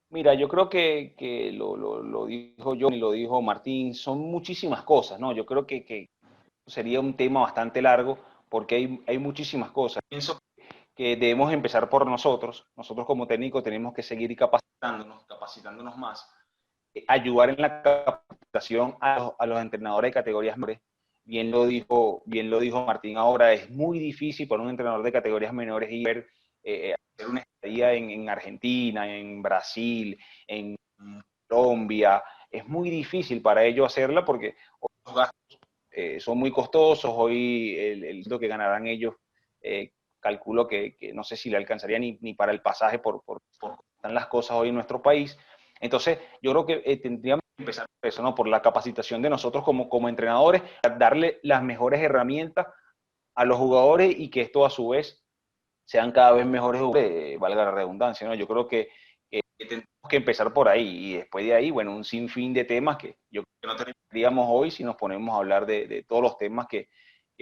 Mira, yo creo que lo dijo John y lo dijo Martín, son muchísimas cosas, ¿no? Yo creo que sería un tema bastante largo porque hay muchísimas cosas. Pienso que debemos empezar por nosotros. Nosotros como técnicos tenemos que seguir capacitándonos más, ayudar en la capacitación a los entrenadores de categorías menores. Bien lo dijo Martín ahora, es muy difícil para un entrenador de categorías menores ir hacer una estadía en Argentina, en Brasil, en Colombia. Es muy difícil para ellos hacerla porque los gastos son muy costosos. Hoy el que ganarán ellos, calculo que no sé si le alcanzaría ni para el pasaje por están las cosas hoy en nuestro país. Entonces, yo creo que tendríamos que empezar por eso, ¿no? Por la capacitación de nosotros como entrenadores, darle las mejores herramientas a los jugadores y que esto a su vez sean cada vez mejores jugadores, valga la redundancia, ¿no? Yo creo que tenemos que empezar por ahí y después de ahí, bueno, un sinfín de temas que yo creo que no tendríamos hoy si nos ponemos a hablar de todos los temas que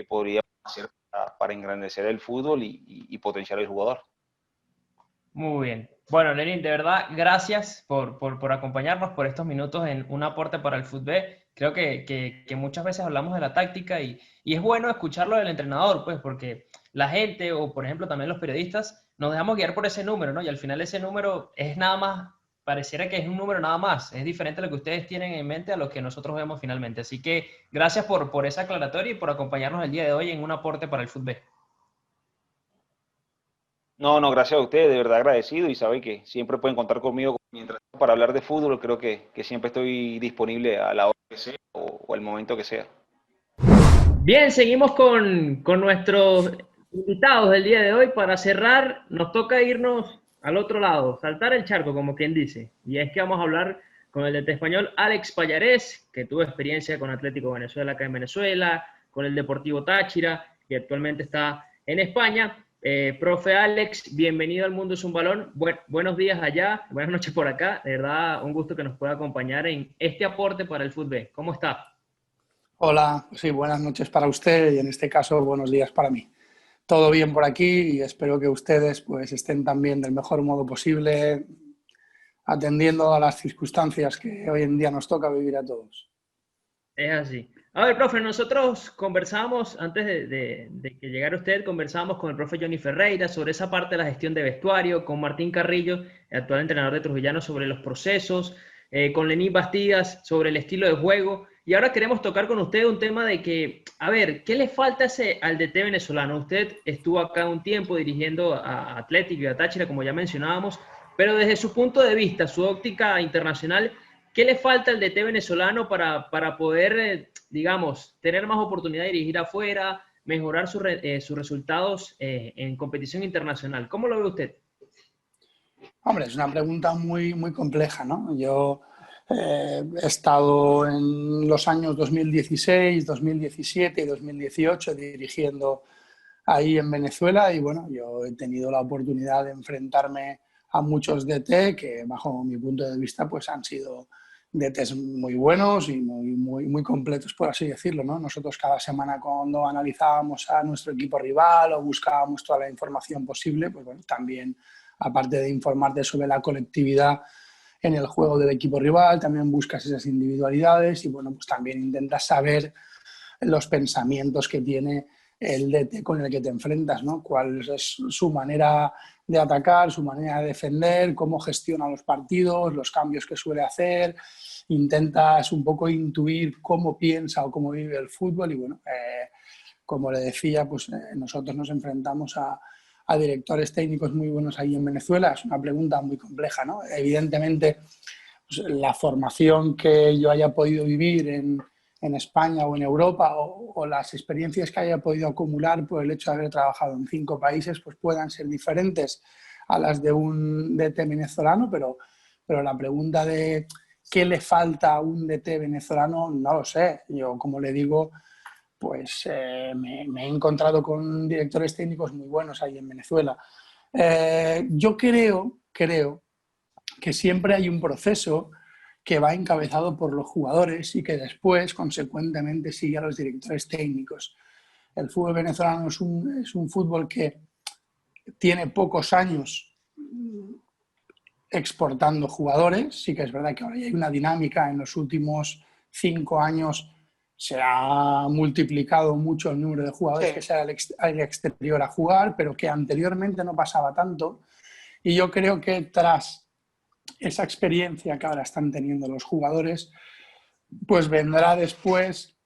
podríamos hacer para engrandecer el fútbol y potenciar el jugador. Muy bien. Bueno, Lenín, de verdad, gracias por acompañarnos por estos minutos en un aporte para el fútbol. Creo que muchas veces hablamos de la táctica y es bueno escucharlo del entrenador, pues, porque la gente o, por ejemplo, también los periodistas nos dejamos guiar por ese número, ¿no? Y al final ese número es nada más, pareciera que es un número nada más. Es diferente a lo que ustedes tienen en mente a lo que nosotros vemos finalmente. Así que gracias por esa aclaratoria y por acompañarnos el día de hoy en un aporte para el fútbol. No, gracias a ustedes, de verdad agradecido y saben que siempre pueden contar conmigo mientras para hablar de fútbol. Creo que siempre estoy disponible a la hora que sea o el momento que sea. Bien, seguimos con nuestros invitados del día de hoy. Para cerrar, nos toca irnos al otro lado, saltar el charco, como quien dice. Y es que vamos a hablar con el DT español Alex Pallarés, que tuvo experiencia con Atlético Venezuela acá en Venezuela, con el Deportivo Táchira, que actualmente está en España. Profe Alex, bienvenido al Mundo es un Balón. Buenos días allá, buenas noches por acá. De verdad, un gusto que nos pueda acompañar en este aporte para el fútbol. ¿Cómo está? Hola, sí, buenas noches para usted y en este caso buenos días para mí. Todo bien por aquí y espero que ustedes pues estén también del mejor modo posible, atendiendo a las circunstancias que hoy en día nos toca vivir a todos. Es así. A ver, profe, nosotros conversamos, antes de que llegara usted, conversamos con el profe Johnny Ferreira sobre esa parte de la gestión de vestuario, con Martín Carrillo, el actual entrenador de Trujillano, sobre los procesos, con Lenín Bastidas sobre el estilo de juego. Y ahora queremos tocar con usted un tema de que, a ver, ¿qué le falta al DT venezolano? Usted estuvo acá un tiempo dirigiendo a Atlético y a Táchira, como ya mencionábamos, pero desde su punto de vista, su óptica internacional, ¿qué le falta al DT venezolano para poder, digamos, tener más oportunidad de dirigir afuera, mejorar sus resultados en competición internacional? ¿Cómo lo ve usted? Hombre, es una pregunta muy, muy compleja, ¿no? Yo he estado en los años 2016, 2017 y 2018 dirigiendo ahí en Venezuela y bueno, yo he tenido la oportunidad de enfrentarme a muchos DT que bajo mi punto de vista pues han sido DTs muy buenos y muy completos, por así decirlo, ¿no? Nosotros cada semana cuando analizábamos a nuestro equipo rival o buscábamos toda la información posible, pues bueno, también aparte de informarte sobre la colectividad en el juego del equipo rival, también buscas esas individualidades y bueno, pues también intentas saber los pensamientos que tiene el DT con el que te enfrentas, ¿no? Cuál es su manera de atacar, su manera de defender, cómo gestiona los partidos, los cambios que suele hacer. Intentas un poco intuir cómo piensa o cómo vive el fútbol y bueno, como le decía, pues nosotros nos enfrentamos a directores técnicos muy buenos ahí en Venezuela. Es una pregunta muy compleja, ¿no? Evidentemente, pues, la formación que yo haya podido vivir en en España o en Europa, o las experiencias que haya podido acumular por el hecho de haber trabajado en 5 países, pues puedan ser diferentes a las de un DT venezolano, pero la pregunta de qué le falta a un DT venezolano, no lo sé. Yo, como le digo, pues me he encontrado con directores técnicos muy buenos ahí en Venezuela. Yo creo que siempre hay un proceso que va encabezado por los jugadores y que después, consecuentemente, sigue a los directores técnicos. El fútbol venezolano es un fútbol que tiene pocos años exportando jugadores. Sí que es verdad que ahora hay una dinámica. En los últimos 5 años se ha multiplicado mucho el número de jugadores que salen al exterior a jugar, pero que anteriormente no pasaba tanto. Y yo creo que tras esa experiencia que ahora están teniendo los jugadores, pues vendrá después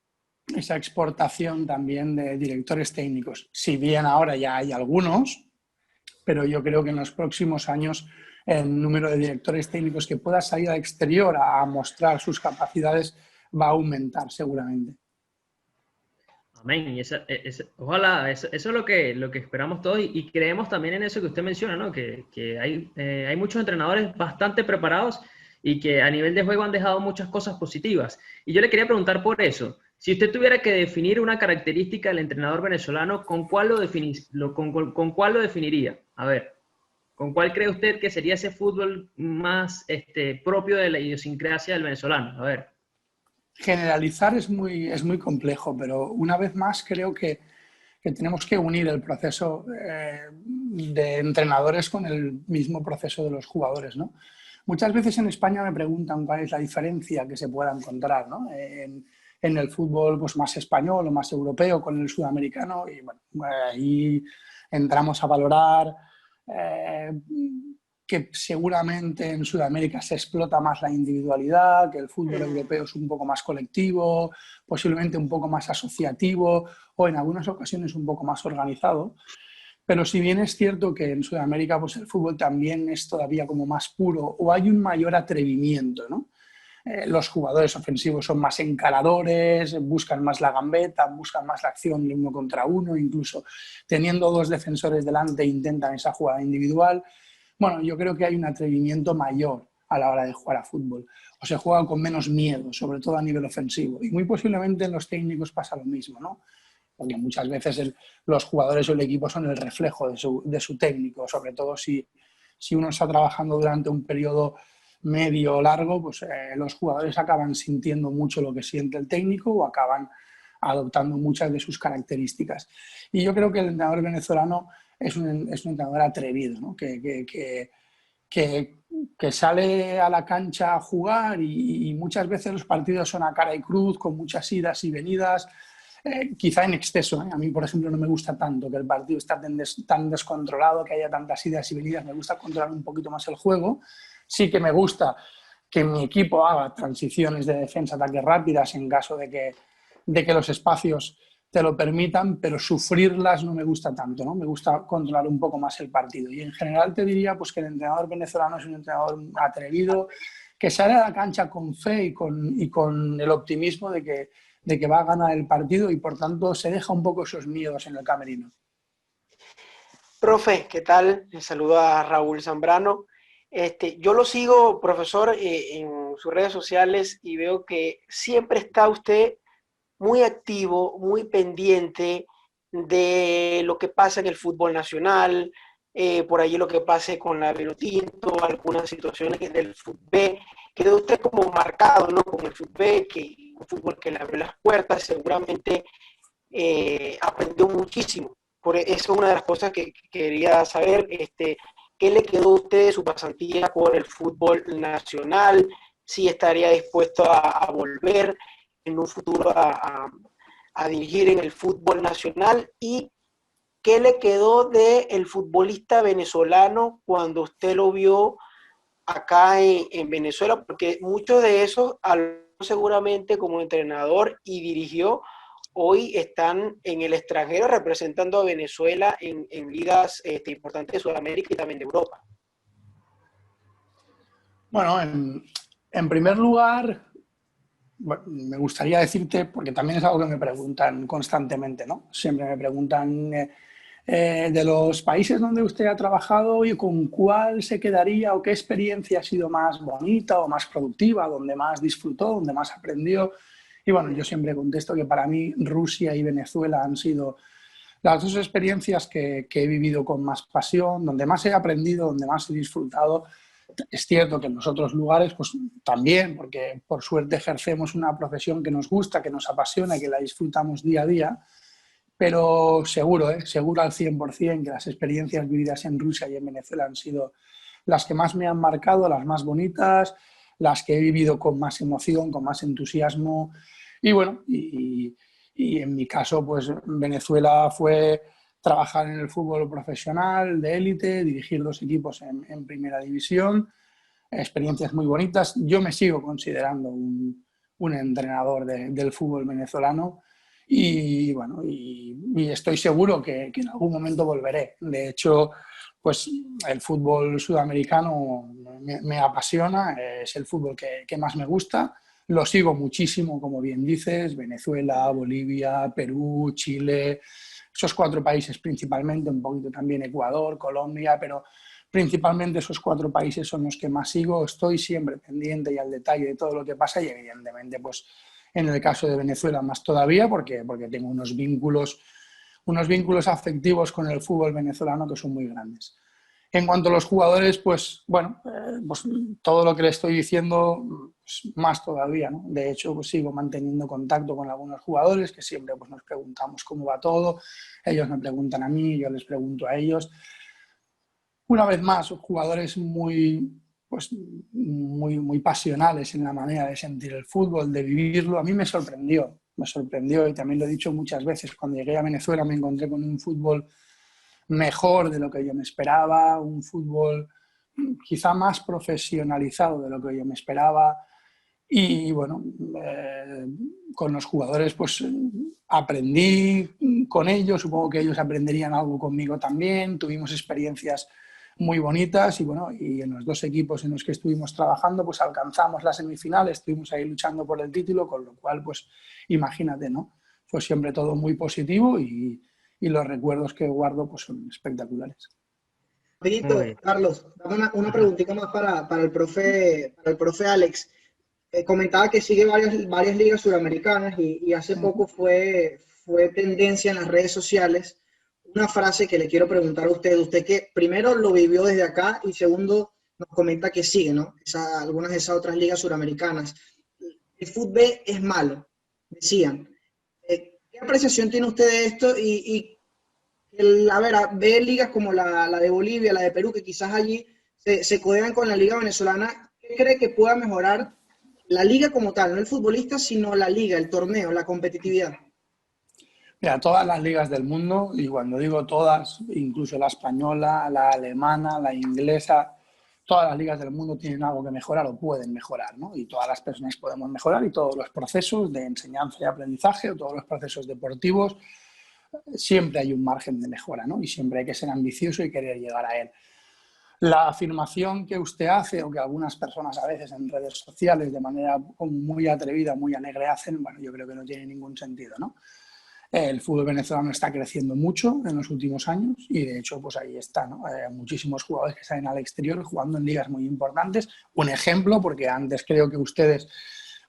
esa exportación también de directores técnicos. Si bien ahora ya hay algunos, pero yo creo que en los próximos años el número de directores técnicos que pueda salir al exterior a mostrar sus capacidades va a aumentar seguramente. Amén. Y ojalá, eso es lo que esperamos todos y creemos también en eso que usted menciona, ¿no? Que hay muchos entrenadores bastante preparados y que a nivel de juego han dejado muchas cosas positivas. Y yo le quería preguntar por eso. Si usted tuviera que definir una característica del entrenador venezolano, ¿con cuál con cuál lo definiría? A ver, ¿con cuál cree usted que sería ese fútbol más propio de la idiosincrasia del venezolano? A ver. Generalizar es muy complejo, pero una vez más creo que tenemos que unir el proceso de entrenadores con el mismo proceso de los jugadores, ¿no? Muchas veces en España me preguntan cuál es la diferencia que se pueda encontrar, ¿no? En el fútbol pues, más español o más europeo con el sudamericano, y bueno, ahí entramos a valorar que seguramente en Sudamérica se explota más la individualidad, que el fútbol europeo es un poco más colectivo, posiblemente un poco más asociativo o en algunas ocasiones un poco más organizado. Pero si bien es cierto que en Sudamérica pues el fútbol también es todavía como más puro o hay un mayor atrevimiento, ¿no? Los jugadores ofensivos son más encaradores, buscan más la gambeta, buscan más la acción de 1 contra 1, incluso teniendo 2 defensores delante intentan esa jugada individual. Bueno, yo creo que hay un atrevimiento mayor a la hora de jugar a fútbol. O se juega con menos miedo, sobre todo a nivel ofensivo. Y muy posiblemente en los técnicos pasa lo mismo, ¿no? Porque muchas veces los jugadores o el equipo son el reflejo de su técnico, sobre todo si uno está trabajando durante un periodo medio o largo, pues los jugadores acaban sintiendo mucho lo que siente el técnico o acaban adoptando muchas de sus características. Y yo creo que el entrenador venezolano es un entrenador atrevido, ¿no? que sale a la cancha a jugar y muchas veces los partidos son a cara y cruz, con muchas idas y venidas, quizá en exceso. A mí, por ejemplo, no me gusta tanto que el partido esté tan descontrolado, que haya tantas idas y venidas. Me gusta controlar un poquito más el juego. Sí que me gusta que mi equipo haga transiciones de defensa, ataques rápidas en caso de que los espacios te lo permitan, pero sufrirlas no me gusta tanto, ¿no? Me gusta controlar un poco más el partido. Y en general te diría pues, que el entrenador venezolano es un entrenador atrevido, que sale a la cancha con fe y con el optimismo de que va a ganar el partido y por tanto se deja un poco esos miedos en el camerino. Profe, ¿qué tal? Les saludo a Raúl Zambrano. Yo lo sigo, profesor, en sus redes sociales y veo que siempre está usted muy activo, muy pendiente de lo que pasa en el fútbol nacional, por allí lo que pase con la Vinotinto, algunas situaciones del fútbol. Quedó usted como marcado, ¿no? Con el fútbol, un fútbol que le abrió las puertas, seguramente aprendió muchísimo. Por eso es una de las cosas que quería saber, ¿qué le quedó a usted de su pasantía por el fútbol nacional? Si estaría dispuesto a volver en un futuro a dirigir en el fútbol nacional, y qué le quedó del futbolista venezolano cuando usted lo vio acá en Venezuela, porque muchos de esos seguramente como entrenador y dirigió, hoy están en el extranjero representando a Venezuela en ligas importantes de Sudamérica y también de Europa. Bueno, en primer lugar, bueno, me gustaría decirte, porque también es algo que me preguntan constantemente, ¿no? Siempre me preguntan de los países donde usted ha trabajado y con cuál se quedaría o qué experiencia ha sido más bonita o más productiva, donde más disfrutó, donde más aprendió. Y bueno, yo siempre contesto que para mí Rusia y Venezuela han sido las dos experiencias que he vivido con más pasión, donde más he aprendido, donde más he disfrutado. Es cierto que en los otros lugares, pues también, porque por suerte ejercemos una profesión que nos gusta, que nos apasiona y que la disfrutamos día a día, pero seguro, seguro al 100% que las experiencias vividas en Rusia y en Venezuela han sido las que más me han marcado, las más bonitas, las que he vivido con más emoción, con más entusiasmo. Y bueno, y en mi caso, pues Venezuela fue trabajar en el fútbol profesional de élite, dirigir 2 equipos en primera división, experiencias muy bonitas. Yo me sigo considerando un entrenador del fútbol venezolano y bueno, y estoy seguro que en algún momento volveré. De hecho, pues el fútbol sudamericano me apasiona, es el fútbol que más me gusta. Lo sigo muchísimo, como bien dices, Venezuela, Bolivia, Perú, Chile, esos 4 países principalmente, un poquito también Ecuador, Colombia, pero principalmente esos 4 países son los que más sigo. Estoy siempre pendiente y al detalle de todo lo que pasa y evidentemente, pues en el caso de Venezuela más todavía, porque tengo unos vínculos afectivos con el fútbol venezolano que son muy grandes. En cuanto a los jugadores, pues bueno, pues todo lo que le estoy diciendo, pues, más todavía, ¿no? De hecho, pues sigo manteniendo contacto con algunos jugadores que siempre pues, nos preguntamos cómo va todo, ellos me preguntan a mí, yo les pregunto a ellos. Una vez más, jugadores pues, muy pasionales en la manera de sentir el fútbol, de vivirlo. A mí me sorprendió y también lo he dicho muchas veces, cuando llegué a Venezuela me encontré con un fútbol mejor de lo que yo me esperaba, un fútbol quizá más profesionalizado de lo que yo me esperaba y bueno, con los jugadores pues aprendí con ellos, supongo que ellos aprenderían algo conmigo también, tuvimos experiencias muy bonitas y bueno, y en los 2 equipos en los que estuvimos trabajando pues alcanzamos la semifinal, estuvimos ahí luchando por el título, con lo cual pues imagínate, ¿no? Fue siempre todo muy positivo y los recuerdos que guardo pues son espectaculares. Rapidito, Carlos, dame una preguntita más para el profe Alex. Comentaba que sigue varias ligas sudamericanas y hace poco fue tendencia en las redes sociales una frase que le quiero preguntar a usted que primero lo vivió desde acá y segundo nos comenta que sigue, ¿no? Algunas de esas otras ligas sudamericanas. El fútbol es malo, decían. ¿Qué apreciación tiene usted de esto? Ve ligas como la de Bolivia, la de Perú, que quizás allí se codean con la liga venezolana. ¿Qué cree que pueda mejorar la liga como tal? No el futbolista, sino la liga, el torneo, la competitividad. Mira, todas las ligas del mundo, y cuando digo todas, incluso la española, la alemana, la inglesa, todas las ligas del mundo tienen algo que mejorar o pueden mejorar, ¿no? Y todas las personas podemos mejorar y todos los procesos de enseñanza y aprendizaje o todos los procesos deportivos, siempre hay un margen de mejora, ¿no? Y siempre hay que ser ambicioso y querer llegar a él. La afirmación que usted hace o que algunas personas a veces en redes sociales de manera muy atrevida, muy alegre hacen, bueno, yo creo que no tiene ningún sentido, ¿no? El fútbol venezolano está creciendo mucho en los últimos años y de hecho pues ahí está, ¿no? Muchísimos jugadores que salen al exterior jugando en ligas muy importantes. Un ejemplo, porque antes creo que ustedes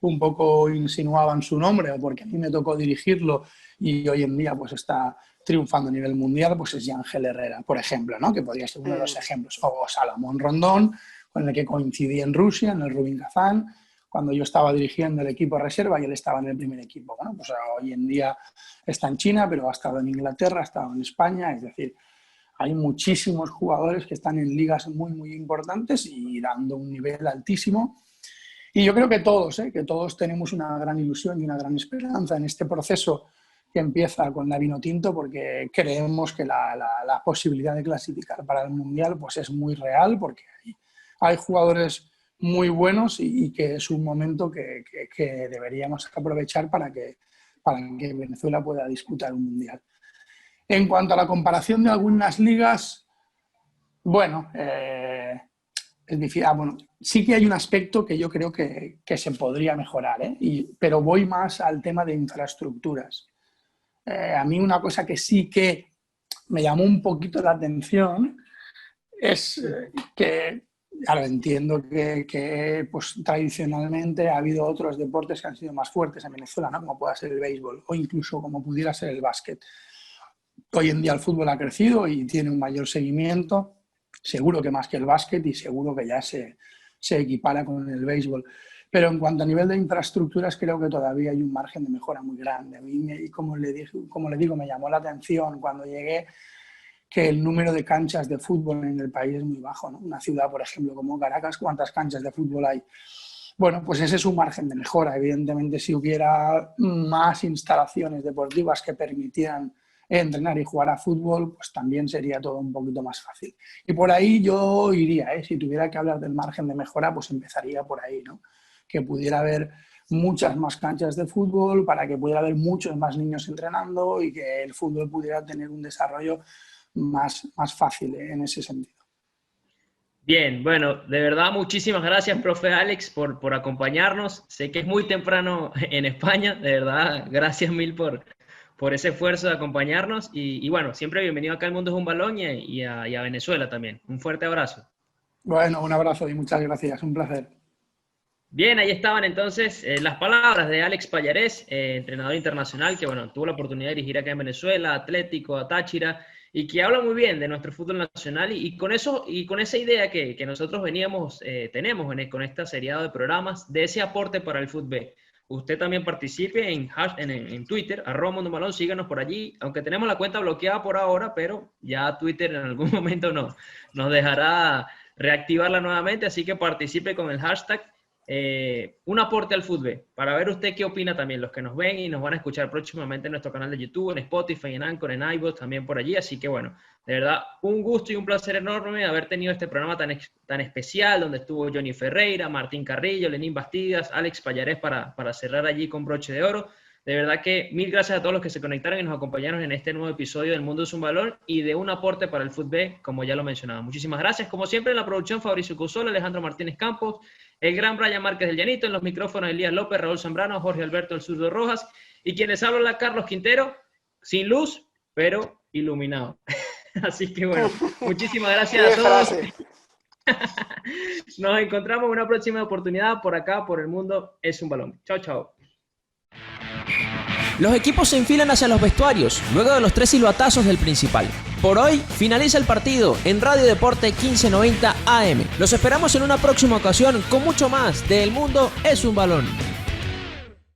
un poco insinuaban su nombre o porque a mí me tocó dirigirlo y hoy en día pues está triunfando a nivel mundial, pues es Yángel Herrera, por ejemplo, ¿no? Que podría ser uno de los ejemplos. O Salomón Rondón, con el que coincidí en Rusia, en el Rubin Kazán, cuando yo estaba dirigiendo el equipo reserva y él estaba en el primer equipo. Bueno, pues hoy en día está en China, pero ha estado en Inglaterra, ha estado en España, es decir, hay muchísimos jugadores que están en ligas muy importantes y dando un nivel altísimo. Y yo creo que todos tenemos una gran ilusión y una gran esperanza en este proceso que empieza con la Vinotinto, porque creemos que la posibilidad de clasificar para el Mundial pues es muy real, porque hay jugadores muy buenos y que es un momento que deberíamos aprovechar para que Venezuela pueda disputar un Mundial. En cuanto a la comparación de algunas ligas, bueno, es difícil. Bueno, sí que hay un aspecto que yo creo que se podría mejorar, pero voy más al tema de infraestructuras. A mí una cosa que sí que me llamó un poquito la atención es que, claro, entiendo que pues, tradicionalmente ha habido otros deportes que han sido más fuertes en Venezuela, ¿no? Como pueda ser el béisbol o incluso como pudiera ser el básquet. Hoy en día el fútbol ha crecido y tiene un mayor seguimiento, seguro que más que el básquet, y seguro que ya se equipara con el béisbol. Pero en cuanto a nivel de infraestructuras, creo que todavía hay un margen de mejora muy grande. A mí, como le digo, me llamó la atención cuando llegué que el número de canchas de fútbol en el país es muy bajo, ¿no? Una ciudad, por ejemplo, como Caracas, ¿cuántas canchas de fútbol hay? Bueno, pues ese es un margen de mejora. Evidentemente, si hubiera más instalaciones deportivas que permitieran entrenar y jugar a fútbol, pues también sería todo un poquito más fácil. Y por ahí yo iría, si tuviera que hablar del margen de mejora, pues empezaría por ahí, ¿no? Que pudiera haber muchas más canchas de fútbol, para que pudiera haber muchos más niños entrenando y que el fútbol pudiera tener un desarrollo más fácil en ese sentido. Bien, bueno, de verdad muchísimas gracias, profe Alex, por acompañarnos. Sé que es muy temprano en España, de verdad, gracias mil por ese esfuerzo de acompañarnos. Y bueno, siempre bienvenido acá al Mundo es un Balón y a Venezuela también. Un fuerte abrazo. Bueno, un abrazo y muchas gracias, un placer. Bien, ahí estaban entonces las palabras de Alex Pallarés, entrenador internacional que bueno, tuvo la oportunidad de dirigir acá en Venezuela, Atlético, a Táchira, y que habla muy bien de nuestro fútbol nacional y con eso y con esa idea que nosotros tenemos con esta seriado de programas de ese aporte para el fútbol. Usted también participe en Twitter, @MundoBalón, síganos por allí, aunque tenemos la cuenta bloqueada por ahora, pero ya Twitter en algún momento nos dejará reactivarla nuevamente, así que participe con el hashtag un aporte al fútbol, para ver usted qué opina también, los que nos ven y nos van a escuchar próximamente en nuestro canal de YouTube, en Spotify, en Anchor, en iVoox, también por allí. Así que bueno, de verdad, un gusto y un placer enorme haber tenido este programa tan especial, donde estuvo Johnny Ferreira, Martín Carrillo, Lenín Bastidas, Alex Pallarés para cerrar allí con broche de oro. De verdad que mil gracias a todos los que se conectaron y nos acompañaron en este nuevo episodio del Mundo es un Balón y de un aporte para el fútbol, como ya lo mencionaba. Muchísimas gracias. Como siempre, en la producción, Fabricio Cusol, Alejandro Martínez Campos, el gran Brian Márquez del Llanito, en los micrófonos Elías López, Raúl Zambrano, Jorge Alberto El Zurdo Rojas, y quienes hablan, Carlos Quintero, sin luz, pero iluminado. Así que bueno, muchísimas gracias a todos. Nos encontramos en una próxima oportunidad por acá, por El Mundo es un Balón. Chao, chao. Los equipos se enfilan hacia los vestuarios, luego de los 3 silbatazos del principal. Por hoy, finaliza el partido en Radio Deporte 1590 AM. Los esperamos en una próxima ocasión con mucho más de El Mundo es un Balón.